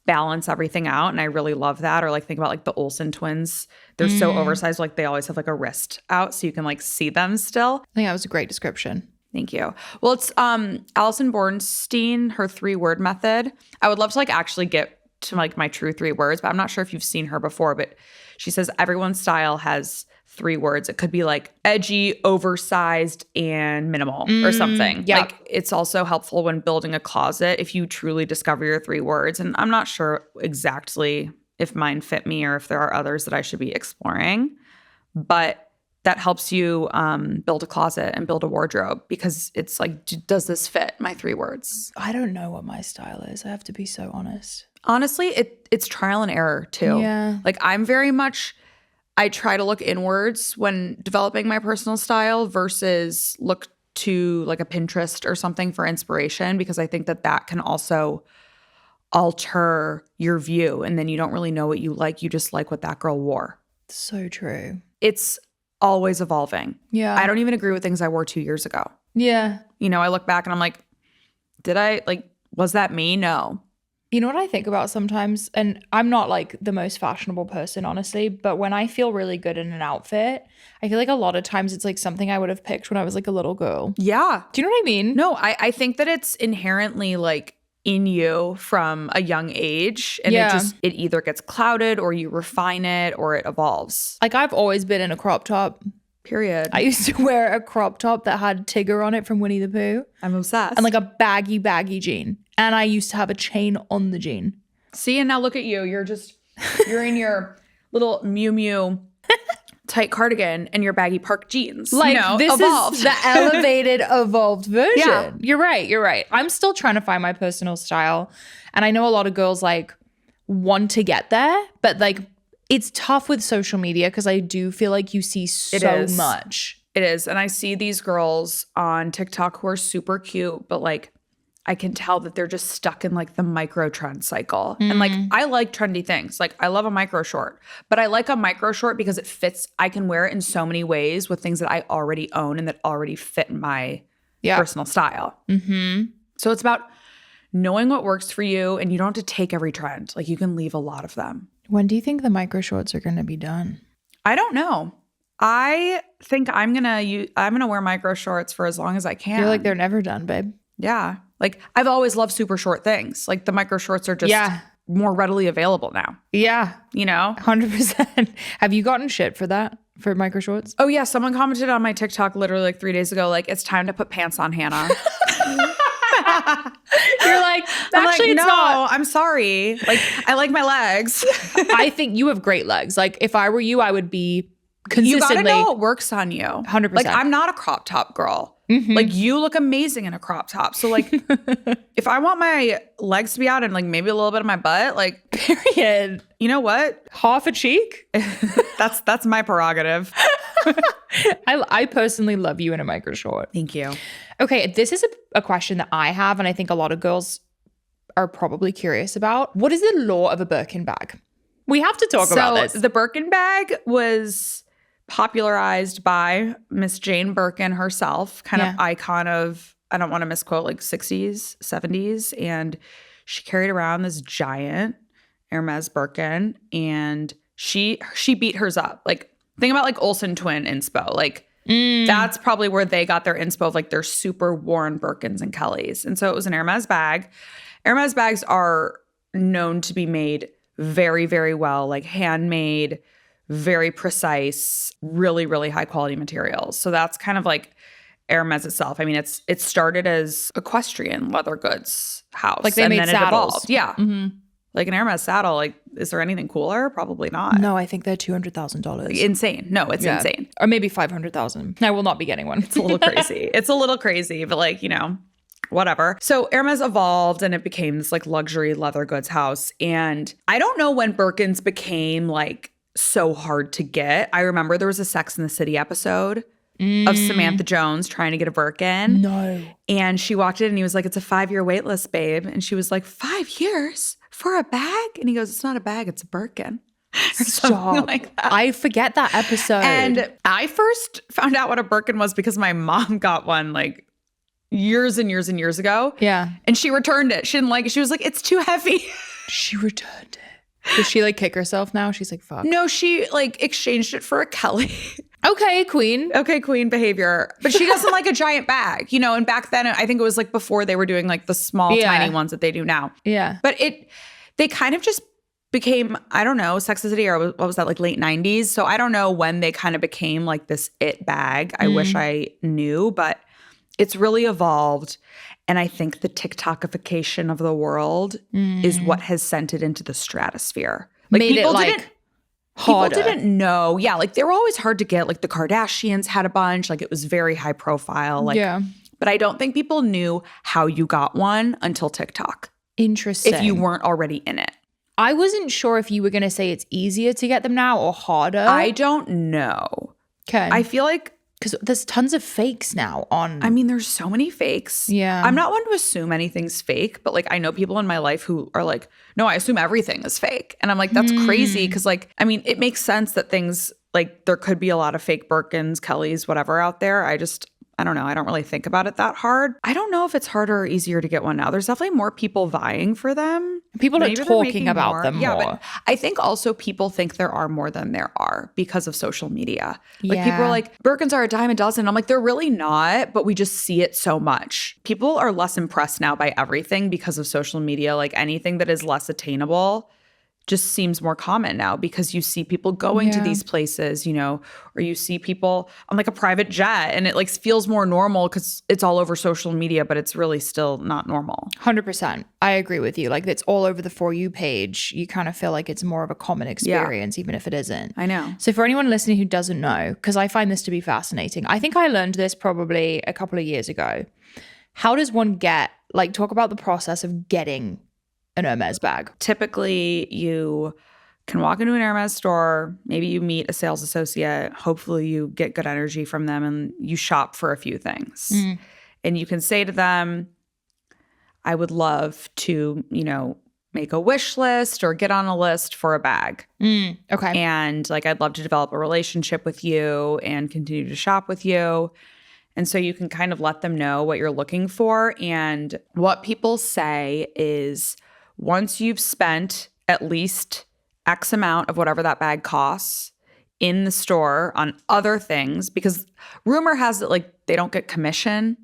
balance everything out. And I really love that. Or think about the Olsen twins. They're so oversized, they always have a wrist out so you can see them still. I think that was a great description. Thank you. Well, it's Alison Bornstein, her 3-word method. I would love to actually get to my true 3 words, but I'm not sure if you've seen her before, but she says everyone's style has 3 words. It could be edgy, oversized, and minimal or something. Yeah. It's also helpful when building a closet if you truly discover your 3 words. And I'm not sure exactly if mine fit me or if there are others that I should be exploring. But that helps you build a closet and build a wardrobe because it's does this fit my 3 words? I don't know what my style is. I have to be so honest. Honestly, it's trial and error too. Yeah. I'm very much, I try to look inwards when developing my personal style versus look to like a Pinterest or something for inspiration, because I think that that can also alter your view. And then you don't really know what you like. You just like what that girl wore. So true. It's always evolving. Yeah. I don't even agree with things I wore 2 years ago. Yeah. You know, I look back and I'm like, was that me? No. You know what I think about sometimes? And I'm not like the most fashionable person, honestly, but when I feel really good in an outfit, I feel like a lot of times it's like something I would have picked when I was like a little girl. Yeah. Do you know what I mean? No, I think that it's inherently like in you from a young age, and it either gets clouded or you refine it or it evolves. Like I've always been in a crop top. Period. I used to wear a crop top that had Tigger on it from Winnie the Pooh. I'm obsessed. And like a baggy jean. And I used to have a chain on the jean. See, and now look at you. You're in your little Miu Miu tight cardigan and your baggy park jeans. Like, this evolved. is the elevated, evolved version. Yeah. You're right. I'm still trying to find my personal style. And I know a lot of girls like want to get there, but like it's tough with social media because I do feel like you see so much. It is. And I see these girls on TikTok who are super cute, but like I can tell that they're just stuck in like the micro trend cycle. And like I like trendy things. Like I love a micro short, but I like a micro short because it fits. I can wear it in so many ways with things that I already own and that already fit my personal style. Mm-hmm. So it's about knowing what works for you, and you don't have to take every trend. Like you can leave a lot of them. When do you think the micro shorts are going to be done? I don't know. I think I'm gonna wear micro shorts for as long as I can. I feel like they're never done, babe. Yeah. Like I've always loved super short things. Like the micro shorts are just more readily available now. Yeah. You know? 100%. Have you gotten shit for that? For micro shorts? Oh yeah. Someone commented on my TikTok literally like 3 days ago, like, it's time to put pants on, Hannah. You're like, actually, it's no, not. I'm sorry. Like, I like my legs. I think you have great legs. Like, if I were you, I would be consistently. You gotta know what works on you. 100%. Like, I'm not a crop top girl. Mm-hmm. Like, you look amazing in a crop top. So, like, if I want my legs to be out and, like, maybe a little bit of my butt, like, period. You know what? Half a cheek? That's my prerogative. I personally love you in a micro short. Thank you. Okay, this is a question that I have, and I think a lot of girls are probably curious about. What is the law of a Birkin bag? We have to talk about this. The Birkin bag was popularized by Miss Jane Birkin herself, kind of icon of, I don't want to misquote, like 60s, 70s. And she carried around this giant Hermes Birkin, and she beat hers up. Like, think about like Olsen twin inspo. Like, that's probably where they got their inspo of like their super worn Birkins and Kellys. And so it was an Hermes bag. Hermes bags are known to be made very, very well, like handmade, very precise, really, really high quality materials. So that's kind of like Hermes itself. I mean, it started as equestrian leather goods house. Like they made saddles. Yeah. Mm-hmm. Like an Hermes saddle, like, is there anything cooler? Probably not. No, I think they're $200,000. Insane. No, it's insane. Or maybe $500,000. I will not be getting one. It's a little crazy. It's a little crazy, but like, you know, whatever. So Hermes evolved and it became this like luxury leather goods house. And I don't know when Birkins became like so hard to get. I remember there was a Sex and the City episode of Samantha Jones trying to get a Birkin. No. And she walked in and he was like, it's a 5-year wait list, babe. And she was like, 5 years? For a bag? And he goes, it's not a bag, it's a Birkin. Or something like that. I forget that episode. And I first found out what a Birkin was because my mom got one like years and years and years ago. Yeah. And she returned it. She didn't like it. She was like, it's too heavy. She returned it. Does she like kick herself now? She's like, fuck. No, she like exchanged it for a Kelly. Okay, queen. Okay, queen behavior. But she doesn't like a giant bag, you know, and back then I think it was like before they were doing like the small, tiny ones that they do now. Yeah. But they kind of just became, I don't know, Sex and the City, or what was that, like late 90s? So I don't know when they kind of became like this it bag. I wish I knew, but it's really evolved. And I think the TikTokification of the world is what has sent it into the stratosphere. Like made people it like didn't harder. People didn't know. Yeah, like they were always hard to get. Like the Kardashians had a bunch. Like it was very high profile. Like, but I don't think people knew how you got one until TikTok. Interesting. If you weren't already in it. I wasn't sure if you were going to say it's easier to get them now or harder. I don't know. Okay. I feel like Because there's tons of fakes now on. I mean, there's so many fakes. Yeah. I'm not one to assume anything's fake, but like I know people in my life who are like, no, I assume everything is fake. And I'm like, that's crazy. Because like, I mean, it makes sense that things like there could be a lot of fake Birkins, Kellys, whatever out there. I don't know. I don't really think about it that hard. I don't know if it's harder or easier to get one now. There's definitely more people vying for them. People are Maybe they're talking making about more. them Yeah, more. but I think also people think there are more than there are because of social media. Like people Yeah. are like, Birkins are a dime a dozen. I'm like, they're really not, but we just see it so much. People are less impressed now by everything because of social media. Like anything that is less attainable just seems more common now because you see people going to Yeah. these places, you know, or you see people on like a private jet and it like feels more normal because it's all over social media, but it's really still not normal. 100%. I agree with you. Like it's all over the For You page. You kind of feel like it's more of a common experience, even if it isn't. I know. So for anyone listening who doesn't know, because I find this to be fascinating, I think I learned this probably a couple of years ago. How does one talk about the process of getting an Hermes bag? Typically, you can walk into an Hermes store, maybe you meet a sales associate, hopefully you get good energy from them and you shop for a few things. And you can say to them, I would love to, you know, make a wish list or get on a list for a bag. Okay. And like, I'd love to develop a relationship with you and continue to shop with you. And so you can kind of let them know what you're looking for. And what people say is once you've spent at least X amount of whatever that bag costs in the store on other things, because rumor has it like they don't get commission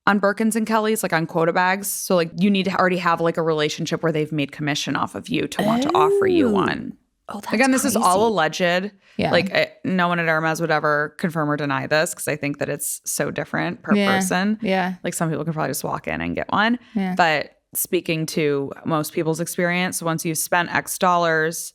on Birkins and Kellys, like on quota bags. So like you need to already have like a relationship where they've made commission off of you to want to offer you one. Oh, that's Again, this is all crazy. alleged. Yeah. Like no one at Hermes would ever confirm or deny this because I think that it's so different per person. Yeah. Like some people can probably just walk in and get one. Yeah. But speaking to most people's experience, once you've spent X dollars,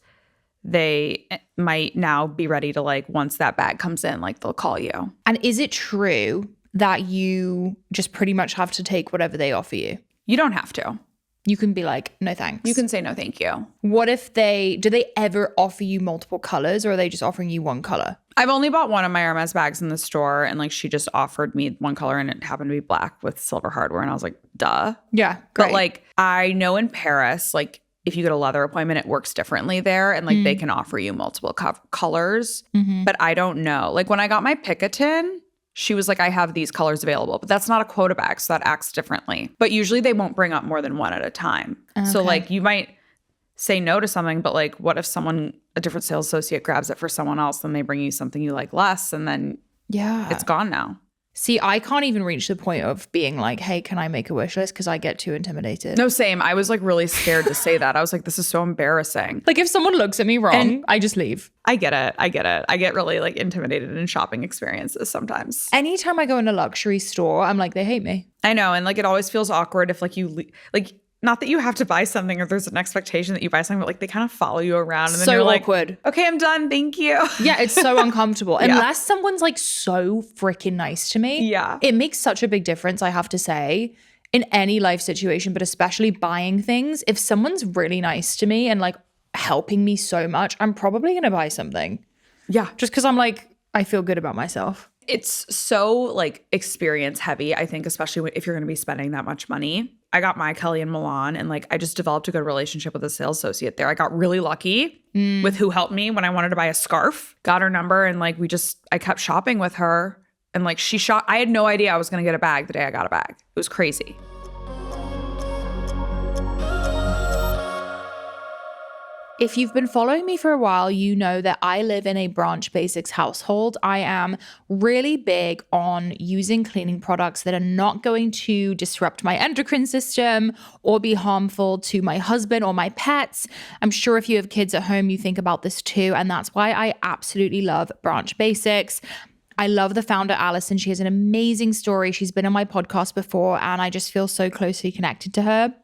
they might now be ready to like, once that bag comes in, like they'll call you. And is it true that you just pretty much have to take whatever they offer you? You don't have to. You can be like, no thanks. You can say no, thank you. What if do they ever offer you multiple colors or are they just offering you one color? I've only bought one of my Hermes bags in the store and like she just offered me one color and it happened to be black with silver hardware. And I was like, duh. Yeah, great. But like I know in Paris, like if you get a leather appointment, it works differently there. And like they can offer you multiple colors. But I don't know. Like when I got my Picotin, she was like, I have these colors available, but that's not a quota bag, so that acts differently. But usually they won't bring up more than one at a time. So like you might say no to something, but like what if a different sales associate grabs it for someone else, then they bring you something you like less and then it's gone now. See, I can't even reach the point of being like, hey, can I make a wish list? Because I get too intimidated. No, same. I was like really scared to say that. I was like, this is so embarrassing. Like if someone looks at me wrong, I just leave. I get it. I get really like intimidated in shopping experiences sometimes. Anytime I go in a luxury store, I'm like, they hate me. I know. And like it always feels awkward if like like not that you have to buy something or there's an expectation that you buy something, but like they kind of follow you around and then So you're like, awkward. okay, I'm done. Thank you. Yeah, it's so uncomfortable. Unless someone's like so freaking nice to me. Yeah. It makes such a big difference, I have to say, in any life situation, but especially buying things. If someone's really nice to me and like helping me so much, I'm probably going to buy something. Yeah. Just because I'm like, I feel good about myself. It's so like experience heavy, I think, especially if you're going to be spending that much money. I got my Kelly in Milan and like I just developed a good relationship with a sales associate there. I got really lucky with who helped me when I wanted to buy a scarf. Got her number and like I kept shopping with her and like she shot. I had no idea I was going to get a bag the day I got a bag. It was crazy. If you've been following me for a while, you know that I live in a Branch Basics household. I am really big on using cleaning products that are not going to disrupt my endocrine system or be harmful to my husband or my pets. I'm sure if you have kids at home, you think about this too. And that's why I absolutely love Branch Basics. I love the founder, Allison. She has an amazing story. She's been on my podcast before, and I just feel so closely connected to her.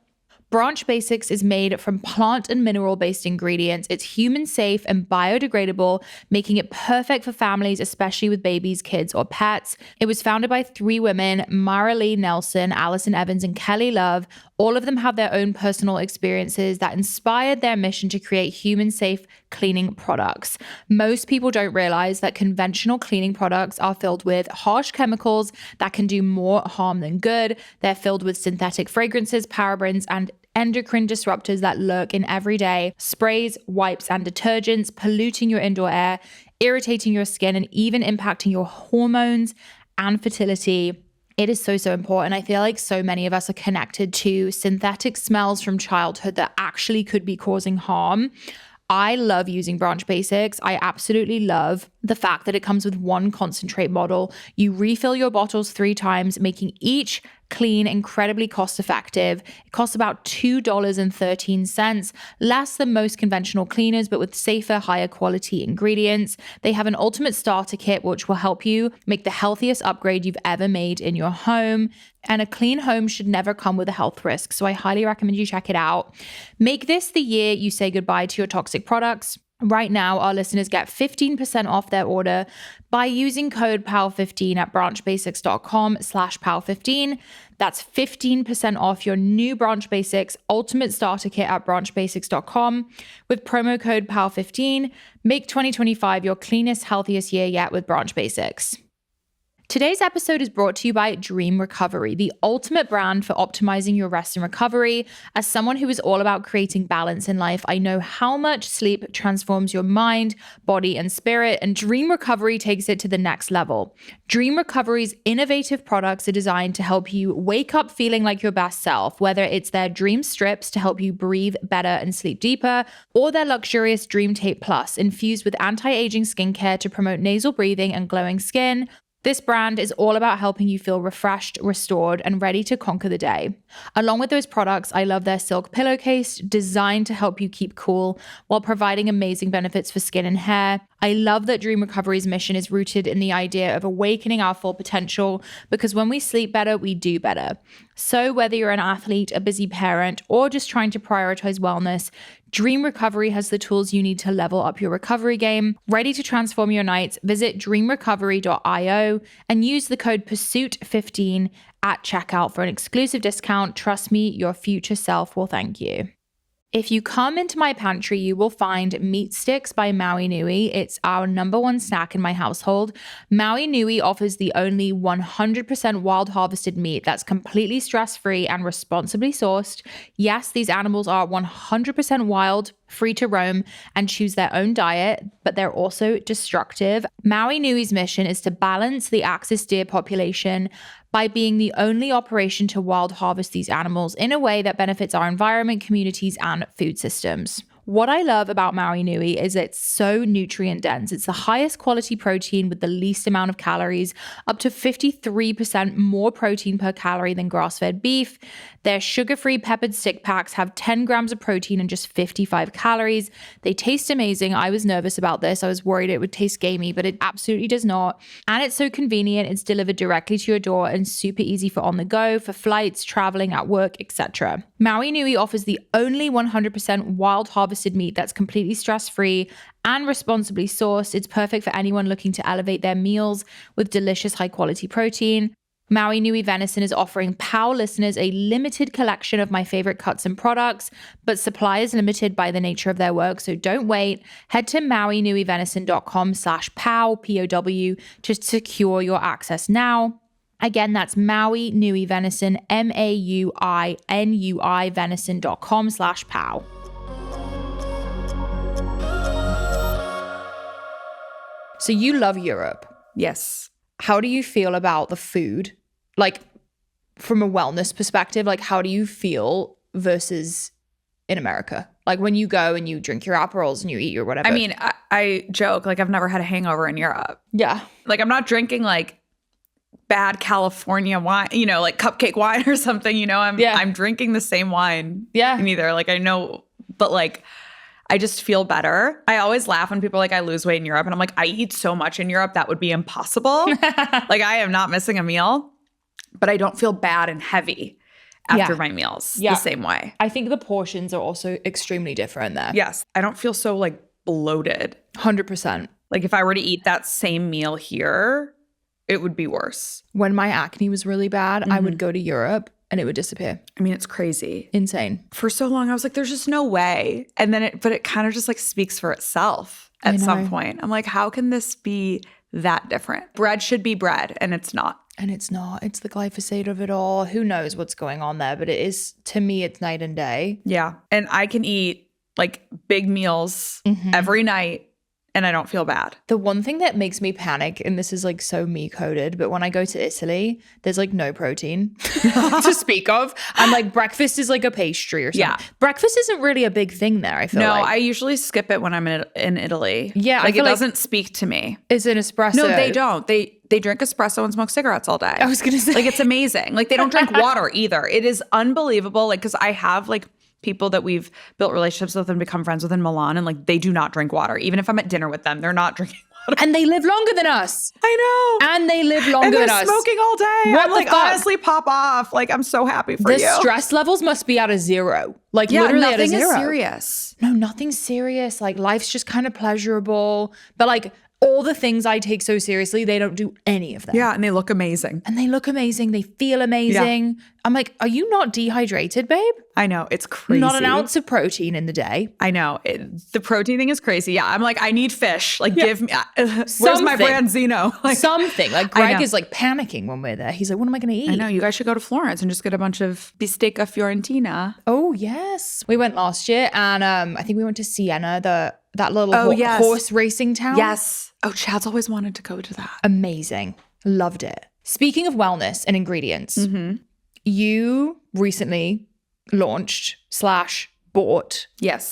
Branch Basics is made from plant and mineral-based ingredients. It's human safe and biodegradable, making it perfect for families, especially with babies, kids, or pets. It was founded by 3 women, Mara Lee Nelson, Allison Evans, and Kelly Love. All of them have their own personal experiences that inspired their mission to create human-safe cleaning products. Most people don't realize that conventional cleaning products are filled with harsh chemicals that can do more harm than good. They're filled with synthetic fragrances, parabens, and endocrine disruptors that lurk in everyday sprays, wipes, and detergents, polluting your indoor air, irritating your skin, and even impacting your hormones and fertility. It is so important. I feel like so many of us are connected to synthetic smells from childhood that actually could be causing harm. I love using Branch Basics. I absolutely love the fact that it comes with one concentrate bottle. You refill your bottles 3 times, making each clean incredibly cost effective. It costs about $2.13, less than most conventional cleaners, but with safer, higher quality ingredients. They have an ultimate starter kit, which will help you make the healthiest upgrade you've ever made in your home. And a clean home should never come with a health risk. So I highly recommend you check it out. Make this the year you say goodbye to your toxic products. Right now, our listeners get 15% off their order by using code PAL15 at branchbasics.com/PAL15. That's 15% off your new Branch Basics Ultimate Starter Kit at branchbasics.com with promo code PAL15. Make 2025 your cleanest, healthiest year yet with Branch Basics. Today's episode is brought to you by Dream Recovery, the ultimate brand for optimizing your rest and recovery. As someone who is all about creating balance in life, I know how much sleep transforms your mind, body, and spirit, and Dream Recovery takes it to the next level. Dream Recovery's innovative products are designed to help you wake up feeling like your best self, whether it's their Dream Strips to help you breathe better and sleep deeper, or their luxurious Dream Tape Plus, infused with anti-aging skincare to promote nasal breathing and glowing skin. This brand is all about helping you feel refreshed, restored, and ready to conquer the day. Along with those products, I love their silk pillowcase, designed to help you keep cool while providing amazing benefits for skin and hair. I love that Dream Recovery's mission is rooted in the idea of awakening our full potential, because when we sleep better, we do better. So whether you're an athlete, a busy parent, or just trying to prioritize wellness, Dream Recovery has the tools you need to level up your recovery game. Ready to transform your nights? Visit dreamrecovery.io and use the code PURSUIT15 at checkout for an exclusive discount. Trust me, your future self will thank you. If you come into my pantry, you will find Meat Sticks by Maui Nui. It's our #1 snack in my household. Maui Nui offers the only 100% wild harvested meat that's completely stress-free and responsibly sourced. Yes, these animals are 100% wild, free to roam, and choose their own diet, but they're also destructive. Maui Nui's mission is to balance the axis deer population by being the only operation to wild harvest these animals in a way that benefits our environment, communities, and food systems. What I love about Maui Nui is it's so nutrient dense. It's the highest quality protein with the least amount of calories, up to 53% more protein per calorie than grass-fed beef. Their sugar-free peppered stick packs have 10 grams of protein and just 55 calories. They taste amazing. I was nervous about this. I was worried it would taste gamey, but it absolutely does not. And it's so convenient. It's delivered directly to your door and super easy for on the go, for flights, traveling, at work, etc. Maui Nui offers the only 100% wild harvested meat that's completely stress-free and responsibly sourced. It's perfect for anyone looking to elevate their meals with delicious high-quality protein. Maui Nui Venison is offering POW listeners a limited collection of my favorite cuts and products, but supply is limited by the nature of their work, so don't wait. Head to mauinuivenison.com/POW, P-O-W, to secure your access now. Again, that's Maui Nui Venison, MAUINUI venison.com/POW. So you love Europe. Yes. How do you feel about the food? Like, from a wellness perspective, like, how do you feel versus in America? Like, when you go and you drink your Aperols and you eat your whatever. I mean, I joke, like, I've never had a hangover in Europe. Yeah. Like, I'm not drinking, like, bad California wine, you know, like cupcake wine or something, you know? I'm drinking the same wine. Yeah. Neither. Like, I know, but, like, I just feel better. I always laugh when people are like, I lose weight in Europe. And I'm like, I eat so much in Europe, that would be impossible. Like, I am not missing a meal, but I don't feel bad and heavy. after my meals the same way. I think the portions are also extremely different there. Yes. I don't feel so like bloated. 100%. Like if I were to eat that same meal here, it would be worse. When my acne was really bad, I would go to Europe and it would disappear. I mean, it's crazy. Insane. For so long, I was like, there's just no way. And then it kind of just like speaks for itself at some point. I'm like, how can this be that different? Bread should be bread, and it's not. And it's not. It's the glyphosate of it all. Who knows what's going on there? But it is, to me, it's night and day. Yeah. And I can eat like big meals every night and I don't feel bad. The one thing that makes me panic, and this is like so me coded, but when I go to Italy, there's like no protein to speak of. I'm like, breakfast is like a pastry or something. Yeah. Breakfast isn't really a big thing there, I feel like. No, I usually skip it when I'm in Italy. Yeah. Like it doesn't speak to me. It's an espresso. No, they don't. They drink espresso and smoke cigarettes all day. I was going to say. Like it's amazing. Like they don't drink water either. It is unbelievable. Like because I have like people that we've built relationships with and become friends with in Milan, and like they do not drink water. Even if I'm at dinner with them, they're not drinking water. And they live longer than us. I know. And they live longer than us. Smoking all day. What I'm like, honestly, pop off. Like, I'm so happy for you. The stress levels must be at a zero. Like literally at a zero. Nothing is serious. No, nothing's serious. Like life's just kind of pleasurable. But like all the things I take so seriously, they don't do any of them. Yeah, and they look amazing. They feel amazing. Yeah. I'm like, are you not dehydrated, babe? I know. It's crazy. Not an ounce of protein in the day. I know. The protein thing is crazy. Yeah, I'm like, I need fish. Like, give me, where's my Branzino? Like, something. Like, Greg is like panicking when we're there. He's like, what am I going to eat? I know. You guys should go to Florence and just get a bunch of bistecca fiorentina. Oh, yes. We went last year and I think we went to Siena, that little horse racing town. Yes. Oh, Chad's always wanted to go to that. Amazing. Loved it. Speaking of wellness and ingredients, you recently launched / bought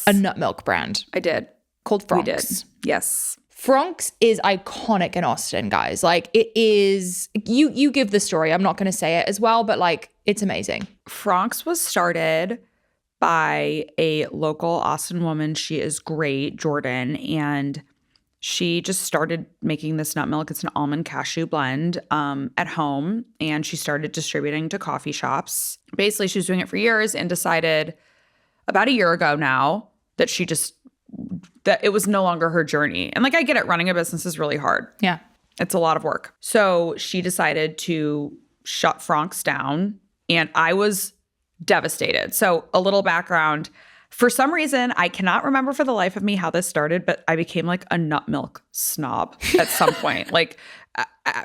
a nut milk brand. I did. Called Fronks. We did. Yes. Fronks is iconic in Austin, guys. Like it is, you give the story. I'm not going to say it as well, but like it's amazing. Fronks was started by a local Austin woman. She is great, Jordan, and she just started making this nut milk. It's an almond cashew blend at home, and she started distributing to coffee shops. Basically, she was doing it for years and decided about a year ago now that that it was no longer her journey. And like, I get it, running a business is really hard. Yeah. It's a lot of work. So she decided to shut Fronks down, and I was devastated. So a little background. For some reason, I cannot remember for the life of me how this started, but I became like a nut milk snob at some point, like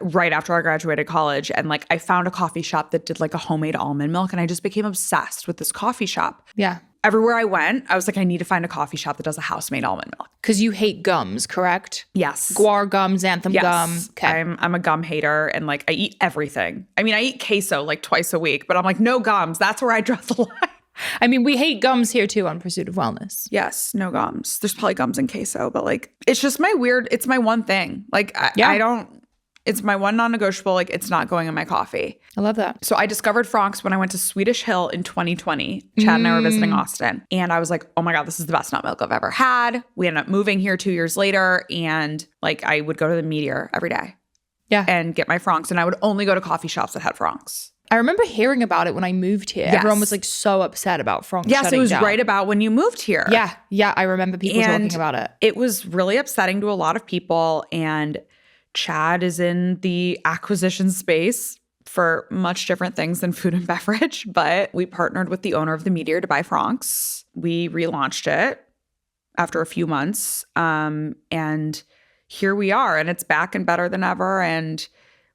right after I graduated college. And like I found a coffee shop that did like a homemade almond milk, and I just became obsessed with this coffee shop. Yeah. Everywhere I went, I was like, I need to find a coffee shop that does a house-made almond milk. Because you hate gums, correct? Yes. Guar gum, xanthan gum. Okay. I'm a gum hater, and like I eat everything. I mean, I eat queso like twice a week, but I'm like, no gums. That's where I draw the line. I mean, we hate gums here too on Pursuit of Wellness. Yes, no gums. There's probably gums in queso, but like, it's just it's my one thing. Like, it's my one non-negotiable. Like, it's not going in my coffee. I love that. So I discovered Fronks when I went to Swedish Hill in 2020. Chad and I were visiting Austin. And I was like, oh my God, this is the best nut milk I've ever had. We ended up moving here 2 years later. And like, I would go to the Meteor every day. Yeah. And get my Fronks. And I would only go to coffee shops that had Fronks. I remember hearing about it when I moved here. Yes. Everyone was like so upset about Fronks shutting down. Yes, it was right about when you moved here. Yeah. Yeah, I remember people talking about it. It was really upsetting to a lot of people. And Chad is in the acquisition space for much different things than food and beverage. But we partnered with the owner of the Meteor to buy Fronks. We relaunched it after a few months. And here we are. And it's back and better than ever. And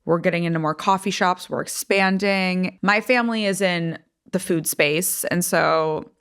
we're getting into more coffee shops. We're expanding. My family is in the food space. And so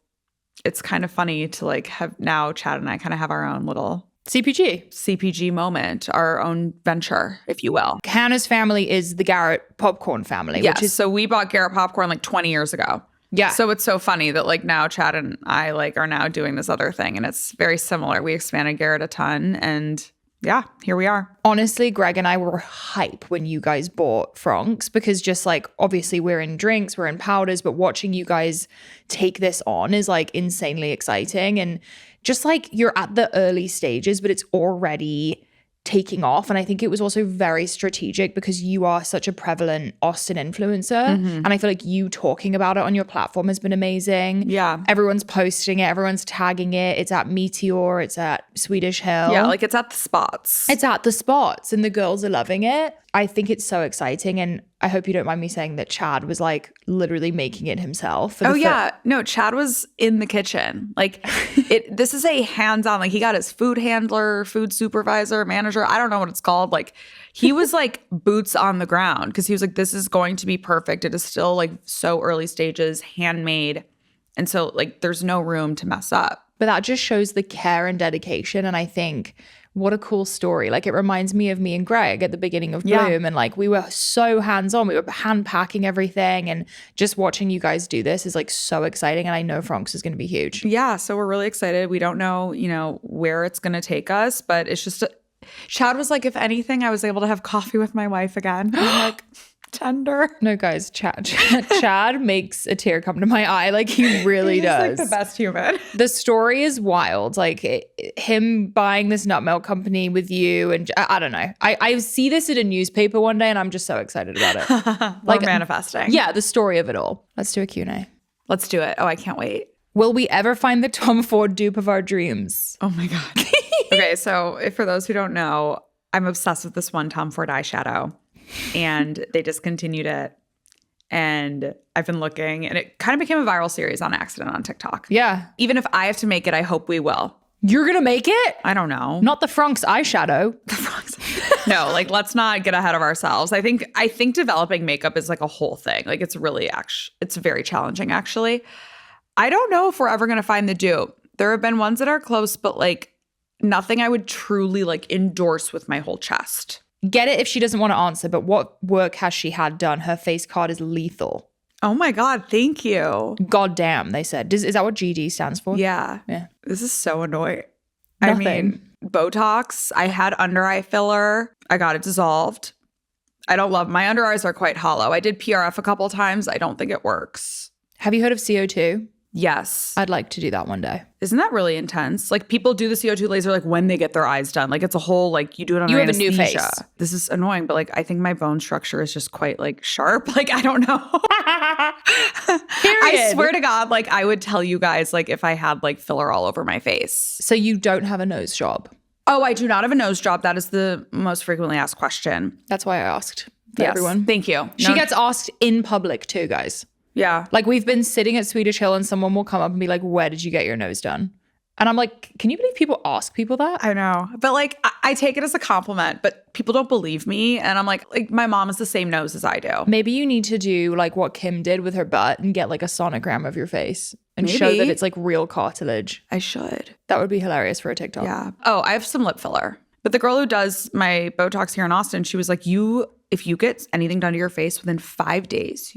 it's kind of funny to like have now Chad and I kind of have our own little CPG moment, our own venture, if you will. Hannah's family is the Garrett popcorn family. Yes. So we bought Garrett popcorn like 20 years ago. Yeah. So it's so funny that like now Chad and I like are now doing this other thing, and it's very similar. We expanded Garrett a ton, and yeah, here we are. Honestly, Greg and I were hype when you guys bought Fronks, because just like, obviously we're in drinks, we're in powders, but watching you guys take this on is like insanely exciting. And just like you're at the early stages, but it's already taking off. And I think it was also very strategic because you are such a prevalent Austin influencer. And I feel like you talking about it on your platform has been amazing. Yeah. Everyone's posting it. Everyone's tagging it. It's at Meteor. It's at Swedish Hill. Yeah, like it's at the spots. It's at the spots and the girls are loving it. I think it's so exciting. And I hope you don't mind me saying that Chad was like literally making it himself. Oh yeah. No, Chad was in the kitchen. Like this is a hands-on, like he got his food handler, food supervisor, manager. I don't know what it's called. Like he was like boots on the ground because he was like, this is going to be perfect. It is still like so early stages, handmade. And so like there's no room to mess up. But that just shows the care and dedication. And I think what a cool story. Like it reminds me of me and Greg at the beginning of Bloom. And like we were so hands-on. We were hand packing everything. And just watching you guys do this is like so exciting. And I know Fronks is going to be huge. Yeah. So we're really excited. We don't know, where it's going to take us, but it's just, Chad was like, if anything, I was able to have coffee with my wife again. I'm like, tender. No, guys, Chad makes a tear come to my eye. Like he really does. Like the best human. The story is wild. Like him buying this nut milk company with you. And I don't know. I see this in a newspaper one day and I'm just so excited about it. Like manifesting. Yeah, the story of it all. Let's do a Q&A. Let's do it. Oh, I can't wait. Will we ever find the Tom Ford dupe of our dreams? Oh my God. Okay, so for those who don't know, I'm obsessed with this one Tom Ford eyeshadow. And they discontinued it. And I've been looking, and it kind of became a viral series on accident on TikTok. Yeah. Even if I have to make it, I hope we will. You're going to make it? I don't know. Not the Fronks eyeshadow. The Fronks. No, like let's not get ahead of ourselves. I think developing makeup is like a whole thing. Like it's really it's very challenging actually. I don't know if we're ever going to find the dupe. There have been ones that are close, but like nothing I would truly like endorse with my whole chest. Get it if she doesn't want to answer, but what work has she had done? Her face card is lethal. Oh my God, thank you. God damn, they said. Is that what GD stands for? Yeah. Yeah. This is so annoying. Nothing. I mean, Botox, I had under eye filler. I got it dissolved. I don't love, my under eyes are quite hollow. I did PRF a couple times. I don't think it works. Have you heard of CO2? Yes. I'd like to do that one day. Isn't that really intense? Like people do the CO2 laser like when they get their eyes done. Like it's a whole like you do it under anesthesia. You have a new face. This is annoying, but like I think my bone structure is just quite like sharp. Like I don't know. I swear to God, like I would tell you guys like if I had like filler all over my face. So you don't have a nose job? Oh, I do not have a nose job. That is the most frequently asked question. That's why I asked for everyone. Thank you. She gets asked in public too, guys. Yeah. Like we've been sitting at Swedish Hill and someone will come up and be like, where did you get your nose done? And I'm like, can you believe people ask people that? I know. But like, I take it as a compliment, but people don't believe me. And I'm like my mom has the same nose as I do. Maybe you need to do like what Kim did with her butt and get like a sonogram of your face and show that it's like real cartilage. I should. That would be hilarious for a TikTok. Yeah. Oh, I have some lip filler. But the girl who does my Botox here in Austin, she was like, if you get anything done to your face within 5 days,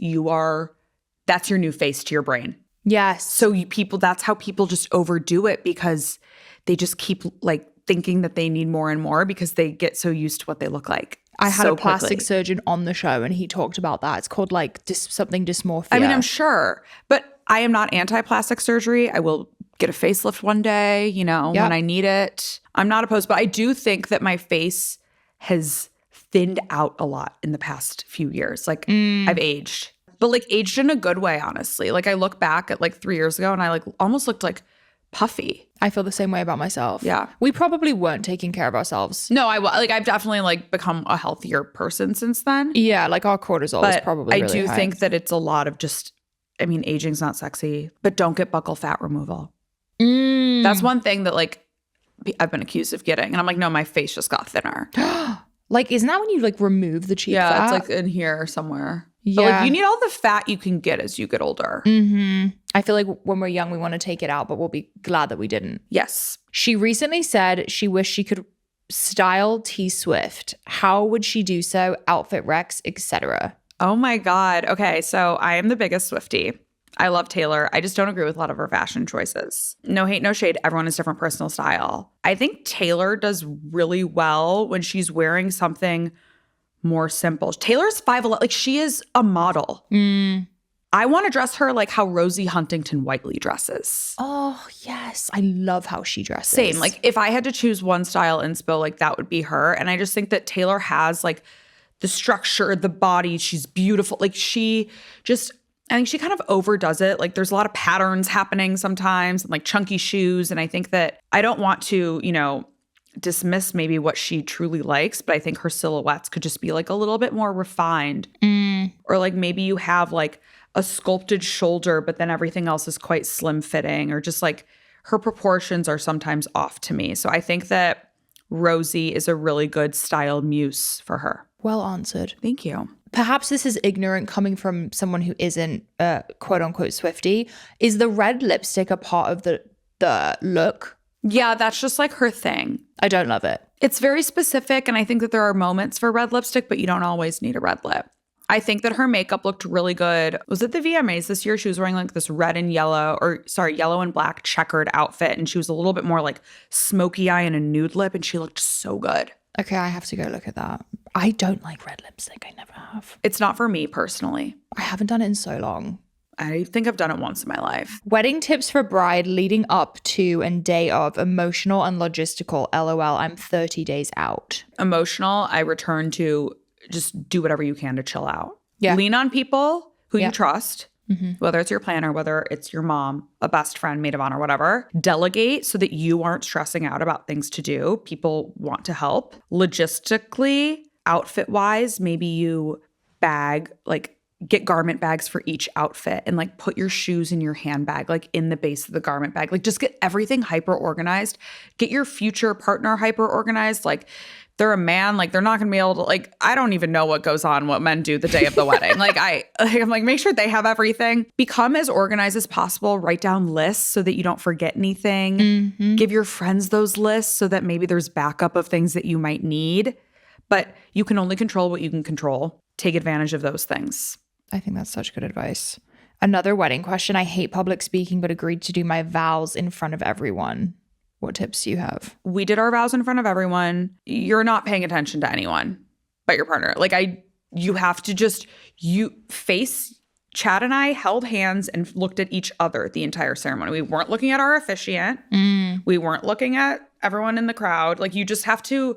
that's your new face to your brain. Yes. So that's how people just overdo it because they just keep like thinking that they need more and more because they get so used to what they look like. I had a plastic surgeon on the show and he talked about that. It's called like something dysmorphia. I mean, I'm sure, but I am not anti-plastic surgery. I will get a facelift one day, when I need it. I'm not opposed, but I do think that my face has thinned out a lot in the past few years. Like I've aged. But like aged in a good way, honestly. Like I look back at like 3 years ago and I like almost looked like puffy. I feel the same way about myself. Yeah. We probably weren't taking care of ourselves. No, I've definitely like become a healthier person since then. Yeah, like our cortisol is probably really high. I do think that it's a lot of just, aging's not sexy, but don't get buccal fat removal. That's one thing that like I've been accused of getting. And I'm like, no, my face just got thinner. Like, isn't that when you like remove the cheek fat? Yeah, it's like in here somewhere. Yeah. But like you need all the fat you can get as you get older. I feel like when we're young, we want to take it out, but we'll be glad that we didn't. Yes. She recently said she wished she could style T Swift. How would she do so? Outfit Rex, etc. Oh my God. Okay, so I am the biggest Swiftie. I love Taylor. I just don't agree with a lot of her fashion choices. No hate, no shade. Everyone has different personal style. I think Taylor does really well when she's wearing something more simple. Taylor's 5'11", like she is a model. I want to dress her like how Rosie Huntington Whiteley dresses. Oh, yes. Yes. I love how she dresses. Same. Like if I had to choose one style inspo, like that would be her. And I just think that Taylor has like the structure, the body. She's beautiful. Like she just, I think she kind of overdoes it. Like there's a lot of patterns happening sometimes and like chunky shoes. And I think that I don't want to, dismiss maybe what she truly likes, but I think her silhouettes could just be like a little bit more refined. Or like maybe you have like a sculpted shoulder, but then everything else is quite slim fitting, or just like her proportions are sometimes off to me. So I think that Rosie is a really good style muse for her. Well answered. Thank you. Perhaps this is ignorant coming from someone who isn't a quote unquote Swiftie. Is the red lipstick a part of the look? Yeah, that's just like her thing. I don't love it. It's very specific, and I think that there are moments for red lipstick, but you don't always need a red lip. I think that her makeup looked really good. Was it the VMAs this year? She was wearing like this yellow and black checkered outfit, and she was a little bit more like smoky eye and a nude lip, and she looked so good. Okay, I have to go look at that. I don't like red lipstick. I never have. It's not for me personally. I haven't done it in so long. I think I've done it once in my life. Wedding tips for bride leading up to and day of, emotional and logistical. LOL, I'm 30 days out. Emotional, I return to just do whatever you can to chill out. Yeah. Lean on people who you trust, whether it's your planner, whether it's your mom, a best friend, maid of honor, whatever. Delegate so that you aren't stressing out about things to do. People want to help. Logistically, outfit-wise, maybe you get garment bags for each outfit and like put your shoes in your handbag, like in the base of the garment bag. Like just get everything hyper organized. Get your future partner hyper organized. Like they're a man, like they're not going to be able to, like, I don't even know what goes on, what men do the day of the wedding. I'm like, make sure they have everything. Become as organized as possible. Write down lists so that you don't forget anything. Give your friends those lists so that maybe there's backup of things that you might need. But you can only control what you can control. Take advantage of those things. I think that's such good advice. Another wedding question. I hate public speaking, but agreed to do my vows in front of everyone. What tips do you have? We did our vows in front of everyone. You're not paying attention to anyone but your partner. You have to Chad and I held hands and looked at each other the entire ceremony. We weren't looking at our officiant. We weren't looking at everyone in the crowd. Like you just have to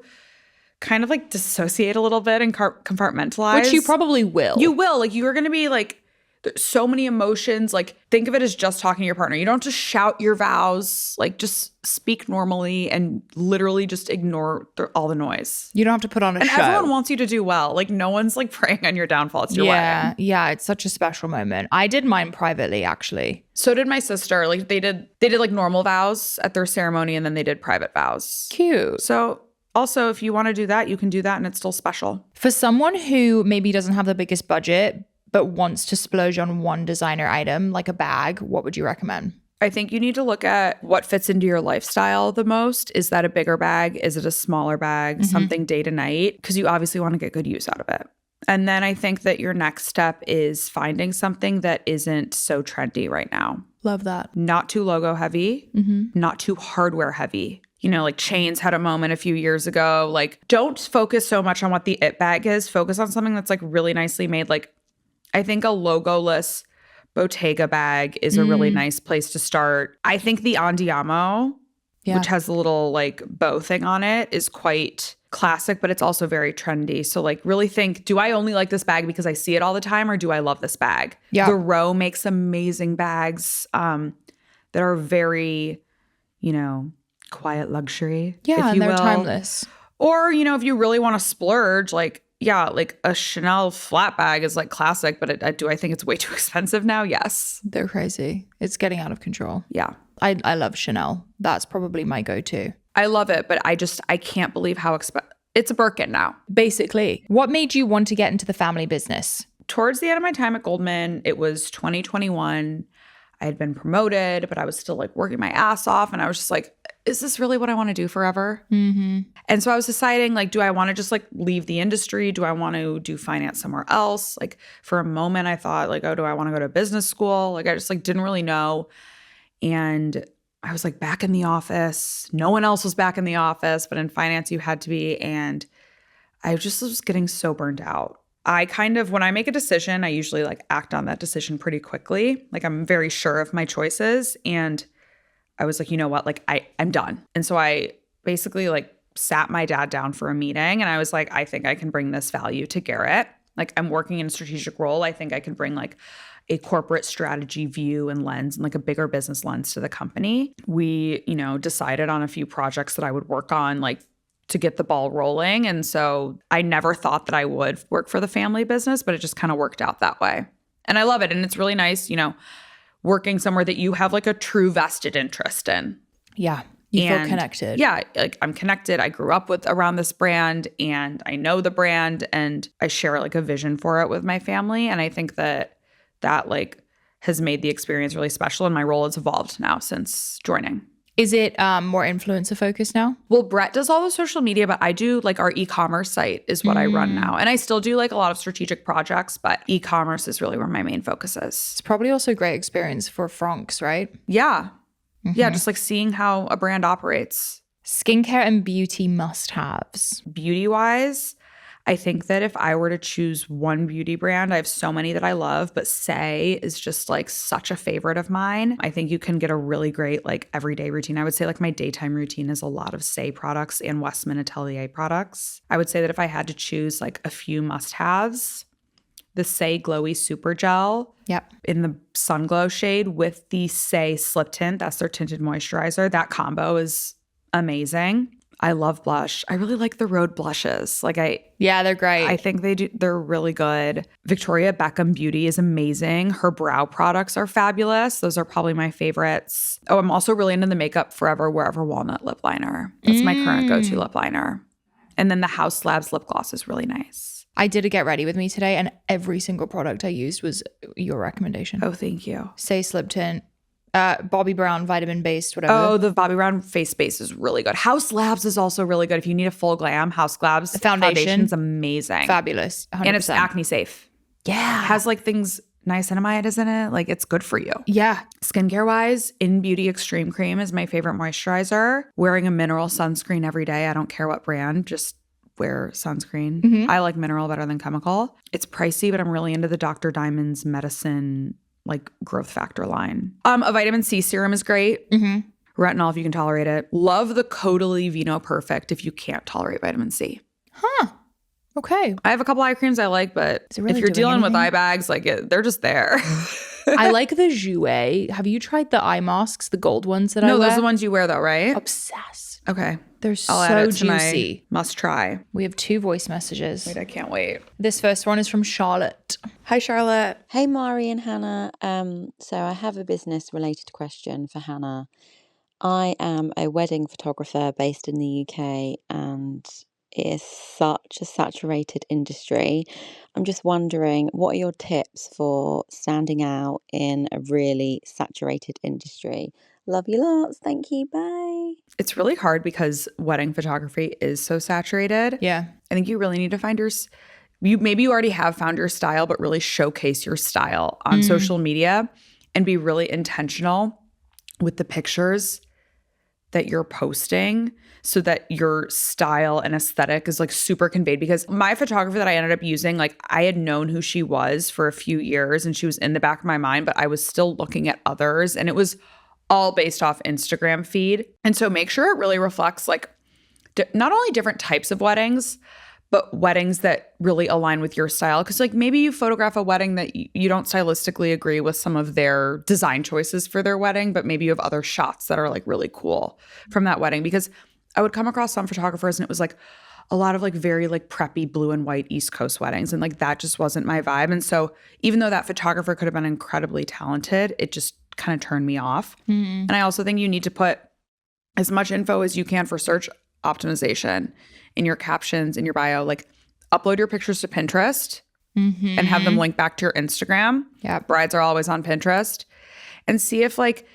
kind of like dissociate a little bit and compartmentalize. Which you probably will. You will. Like you are going to be like, there's so many emotions. Like think of it as just talking to your partner. You don't just shout your vows. Like just speak normally and literally just ignore all the noise. You don't have to put on a show. And everyone wants you to do well. Like no one's like praying on your downfall. It's your wedding. Yeah, it's such a special moment. I did mine privately, actually. So did my sister. Like they did like normal vows at their ceremony, and then they did private vows. Cute. So also, if you want to do that, you can do that, and it's still special. For someone who maybe doesn't have the biggest budget, but wants to splurge on one designer item, like a bag, what would you recommend? I think you need to look at what fits into your lifestyle the most. Is that a bigger bag? Is it a smaller bag? Something day to night? Because you obviously want to get good use out of it. And then I think that your next step is finding something that isn't so trendy right now. Love that. Not too logo heavy, not too hardware heavy. Like chains had a moment a few years ago. Like don't focus so much on what the it bag is. Focus on something that's like really nicely made. Like I think a logoless Bottega bag is a really nice place to start. I think the Andiamo, which has a little like bow thing on it, is quite classic, but it's also very trendy. So like really think, do I only like this bag because I see it all the time, or do I love this bag? Yeah. The Row makes amazing bags that are very, quiet luxury. Yeah, if and you they're will. timeless. Or, if you really want to splurge, like a Chanel flat bag is like classic, but do I think it's way too expensive now? Yes. They're crazy. It's getting out of control. Yeah. I love Chanel. That's probably my go-to. I love it, but I can't believe how expensive. It's a Birkin now. Basically. What made you want to get into the family business? Towards the end of my time at Goldman, it was 2021. I had been promoted, but I was still like working my ass off. And I was just like, is this really what I want to do forever? And so I was deciding, like, do I want to just like leave the industry? Do I want to do finance somewhere else? Like for a moment I thought like, oh, do I want to go to business school? Like I just like didn't really know. And I was like back in the office. No one else was back in the office, but in finance you had to be. And I just was getting so burned out. I kind of, when I make a decision, I usually like act on that decision pretty quickly. Like I'm very sure of my choices. And I was like, you know what? Like I'm done. And so I basically like sat my dad down for a meeting and I was like, I think I can bring this value to Garrett. Like I'm working in a strategic role. I think I can bring like a corporate strategy view and lens and like a bigger business lens to the company. We, you know, decided on a few projects that I would work on like to get the ball rolling. And so I never thought that I would work for the family business, but it just kind of worked out that way. And I love it. And it's really nice, you know, working somewhere that you have like a true vested interest in. Yeah. You feel connected. Yeah, like I'm connected. I grew up around this brand and I know the brand and I share like a vision for it with my family. And I think that like has made the experience really special and my role has evolved now since joining. Is it more influencer focused now? Well, Brett does all the social media, but I do like our e-commerce site is what I run now. And I still do like a lot of strategic projects, but e-commerce is really where my main focus is. It's probably also a great experience for Fronks, right? Yeah. Yeah, just like seeing how a brand operates. Skincare and beauty must-haves. Beauty-wise, I think that if I were to choose one beauty brand, I have so many that I love, but Saie is just like such a favorite of mine. I think you can get a really great like everyday routine. I would say like my daytime routine is a lot of Saie products and Westman Atelier products. I would say that if I had to choose like a few must-haves, the Saie Glowy Super Gel in the Sun Glow shade with the Saie Slip Tint. That's their tinted moisturizer. That combo is amazing. I love blush. I really like the Rhode blushes. Yeah, they're great. I think they're really good. Victoria Beckham Beauty is amazing. Her brow products are fabulous. Those are probably my favorites. Oh, I'm also really into the Makeup Forever Wherever Walnut lip liner. That's my current go-to lip liner. And then the House Labs lip gloss is really nice. I did a Get Ready With Me today and every single product I used was your recommendation. Oh, thank you. Saie Slip Tint, Bobbi Brown vitamin based, whatever. Oh, the Bobbi Brown face base is really good. House Labs is also really good. If you need a full glam, House Labs foundation's amazing. Fabulous. 100%. And it's acne safe. Yeah. It has like things, niacinamide is in it. Like it's good for you. Yeah. Skincare wise, In Beauty Extreme Cream is my favorite moisturizer. Wearing a mineral sunscreen every day. I don't care what brand, just wear sunscreen. I like mineral better than chemical. It's pricey, but I'm really into the Dr. Diamond's Medicine like growth factor line. A vitamin C serum is great. Retinol if you can tolerate it. Love the Caudalie Vino Perfect if you can't tolerate vitamin C. Huh. Okay. I have a couple eye creams I like, but really if you're dealing anything? with eye bags, like they're just there. I like the Jouer. Have you tried the eye masks, the gold ones that I wear? No, those are the ones you wear though, right? Obsessed. Okay. They're I'll add so it to juicy. my must try. We have 2 voice messages. Wait, I can't wait. This first one is from Charlotte. Hi, Charlotte. Hey, Mari and Hannah. So I have a business-related question for Hannah. I am a wedding photographer based in the UK, and it is such a saturated industry. I'm just wondering, what are your tips for standing out in a really saturated industry? Love you lots. Thank you. Bye. It's really hard because wedding photography is so saturated. Yeah. I think you really need to find maybe you already have found your style, but really showcase your style on social media and be really intentional with the pictures that you're posting so that your style and aesthetic is like super conveyed. Because my photographer that I ended up using, like I had known who she was for a few years and she was in the back of my mind, but I was still looking at others and it was all based off Instagram feed. And so make sure it really reflects like not only different types of weddings, but weddings that really align with your style. Because like maybe you photograph a wedding that you don't stylistically agree with some of their design choices for their wedding, but maybe you have other shots that are like really cool from that wedding. Because I would come across some photographers and it was like a lot of like very like preppy blue and white East Coast weddings. And like that just wasn't my vibe. And so even though that photographer could have been incredibly talented, it just kind of turned me off. And I also think you need to put as much info as you can for search optimization in your captions, in your bio. Like upload your pictures to Pinterest and have them link back to your Instagram. Yeah. Brides are always on Pinterest. And see if like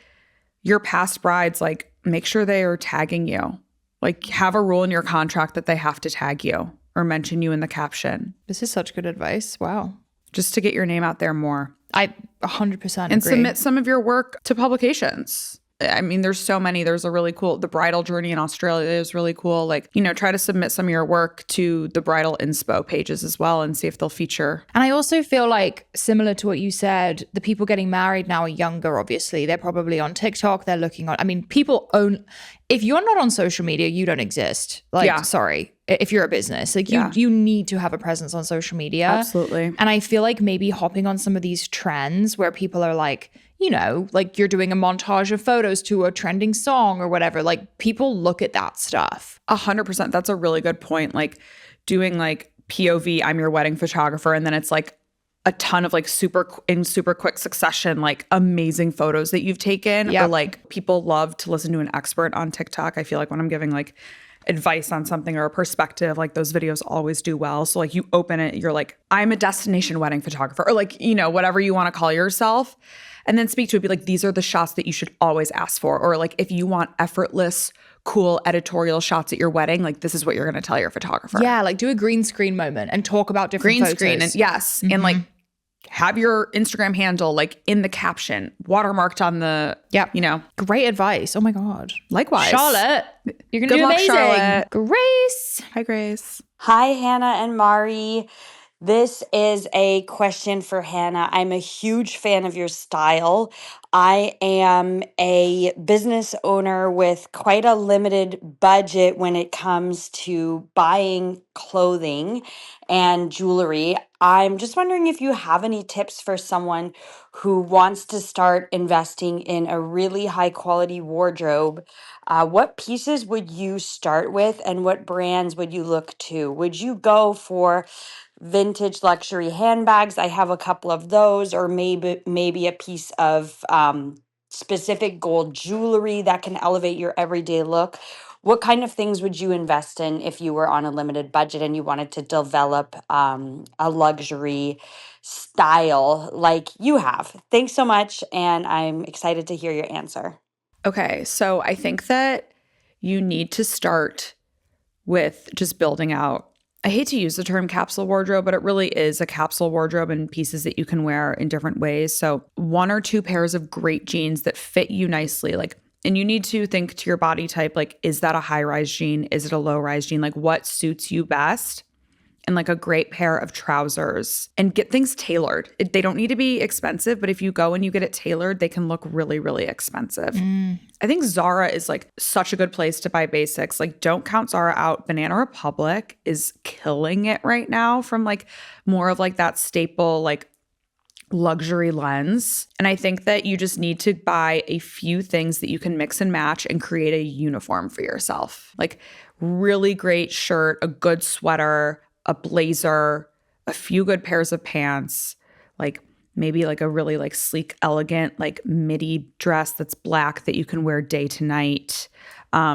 your past brides, like make sure they are tagging you. Like have a rule in your contract that they have to tag you or mention you in the caption. This is such good advice. Wow. Just to get your name out there more. I 100% agree. And submit some of your work to publications. I mean, there's so many. There's a really cool, the bridal journey in Australia is really cool. Like, you know, try to submit some of your work to the bridal inspo pages as well and see if they'll feature. And I also feel like, similar to what you said, the people getting married now are younger, obviously. They're probably on TikTok. They're looking on, I mean, people own, if you're not on social media, you don't exist. Like, sorry, if you're a business, like you need to have a presence on social media. Absolutely. And I feel like maybe hopping on some of these trends where people are like, you know, like you're doing a montage of photos to a trending song or whatever. Like people look at that stuff. 100%. That's a really good point. Like doing like POV, I'm your wedding photographer. And then it's like a ton of like super quick succession, like amazing photos that you've taken. Or like people love to listen to an expert on TikTok. I feel like when I'm giving like advice on something or a perspective, like those videos always do well. So like you open it, you're like, I'm a destination wedding photographer, or like, you know, whatever you want to call yourself. And then speak to it, be like, these are the shots that you should always ask for. Or like, if you want effortless, cool editorial shots at your wedding, like this is what you're going to tell your photographer. Yeah, like do a green screen moment and talk about different photos. Green screen, and yes. And like have your Instagram handle like in the caption, watermarked on the, you know. Great advice. Oh my God. Likewise. Charlotte, you're going to Good do luck, amazing. Charlotte. Grace. Hi, Grace. Hi, Hannah and Mari. This is a question for Hannah. I'm a huge fan of your style. I am a business owner with quite a limited budget when it comes to buying clothing and jewelry. I'm just wondering if you have any tips for someone who wants to start investing in a really high quality wardrobe. What pieces would you start with and what brands would you look to? Would you go for vintage luxury handbags? I have a couple of those, or maybe a piece of specific gold jewelry that can elevate your everyday look. What kind of things would you invest in if you were on a limited budget and you wanted to develop a luxury style like you have? Thanks so much, and I'm excited to hear your answer. Okay, so I think that you need to start with just building out, I hate to use the term capsule wardrobe, but it really is a capsule wardrobe and pieces that you can wear in different ways. So 1 or 2 pairs of great jeans that fit you nicely. Like, and you need to think to your body type, like, is that a high-rise jean? Is it a low-rise jean? Like, what suits you best? And like a great pair of trousers, and get things tailored. They don't need to be expensive, but if you go and you get it tailored, they can look really, really expensive. I think Zara is like such a good place to buy basics. Like, don't count Zara out. Banana Republic is killing it right now from like more of like that staple, like luxury lens. And I think that you just need to buy a few things that you can mix and match and create a uniform for yourself. Like really great shirt, a good sweater, a blazer, a few good pairs of pants, like maybe like a really like sleek, elegant, like midi dress that's black that you can wear day to night.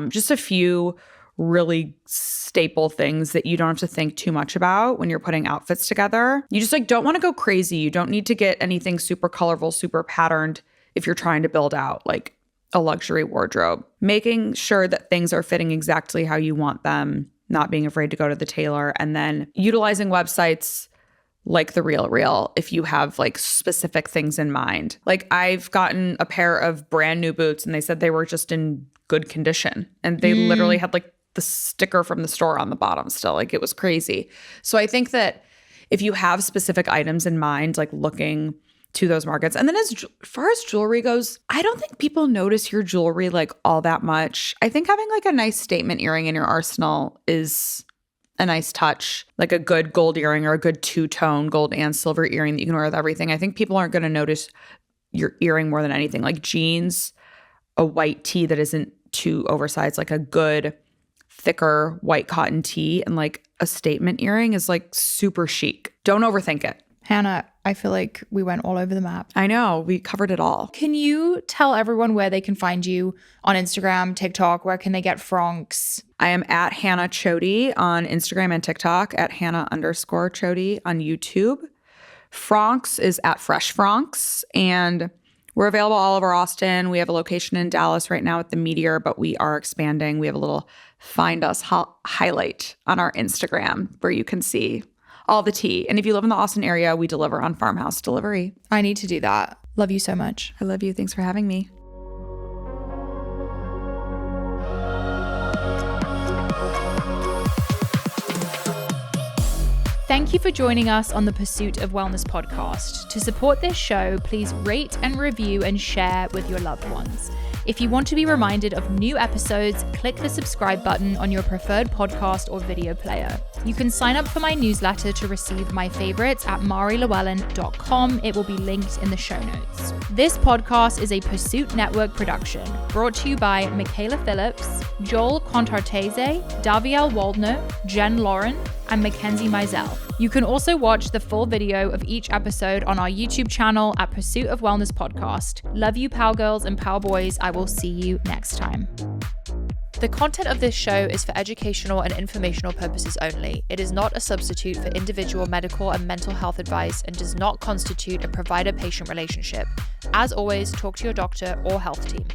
Just a few really staple things that you don't have to think too much about when you're putting outfits together. You just like don't want to go crazy. You don't need to get anything super colorful, super patterned if you're trying to build out like a luxury wardrobe. Making sure that things are fitting exactly how you want them, not being afraid to go to the tailor, and then utilizing websites like The RealReal if you have like specific things in mind. Like I've gotten a pair of brand new boots and they said they were just in good condition, and they literally had like the sticker from the store on the bottom still. Like it was crazy. So I think that if you have specific items in mind, like looking to those markets. And then as far as jewelry goes, I don't think people notice your jewelry like all that much. I think having like a nice statement earring in your arsenal is a nice touch, like a good gold earring or a good two-tone gold and silver earring that you can wear with everything. I think people aren't going to notice your earring more than anything. Like jeans, a white tee that isn't too oversized, like a good thicker white cotton tee, and like a statement earring is like super chic. Don't overthink it. Hannah, I feel like we went all over the map. I know. We covered it all. Can you tell everyone where they can find you on Instagram, TikTok? Where can they get Fronks? I am at Hannah Chody on Instagram and TikTok, at Hannah_Chody on YouTube. Fronks is at Fresh Fronks, and we're available all over Austin. We have a location in Dallas right now at the Meteor, but we are expanding. We have a little Find Us highlight on our Instagram where you can see all the tea. And if you live in the Austin area, we deliver on Farmhouse Delivery. I need to do that. Love you so much. I love you. Thanks for having me. Thank you for joining us on the Pursuit of Wellness podcast. To support this show, please rate and review and share with your loved ones. If you want to be reminded of new episodes, click the subscribe button on your preferred podcast or video player. You can sign up for my newsletter to receive my favorites at marilewellyn.com. It will be linked in the show notes. This podcast is a Pursuit Network production, brought to you by Michaela Phillips, Joel Contartese, Daviel Waldner, Jen Lauren, and Mackenzie Mizell. You can also watch the full video of each episode on our YouTube channel at Pursuit of Wellness Podcast. Love you, Pow Girls and Pow Boys. I will see you next time. The content of this show is for educational and informational purposes only. It is not a substitute for individual medical and mental health advice and does not constitute a provider-patient relationship. As always, talk to your doctor or health team.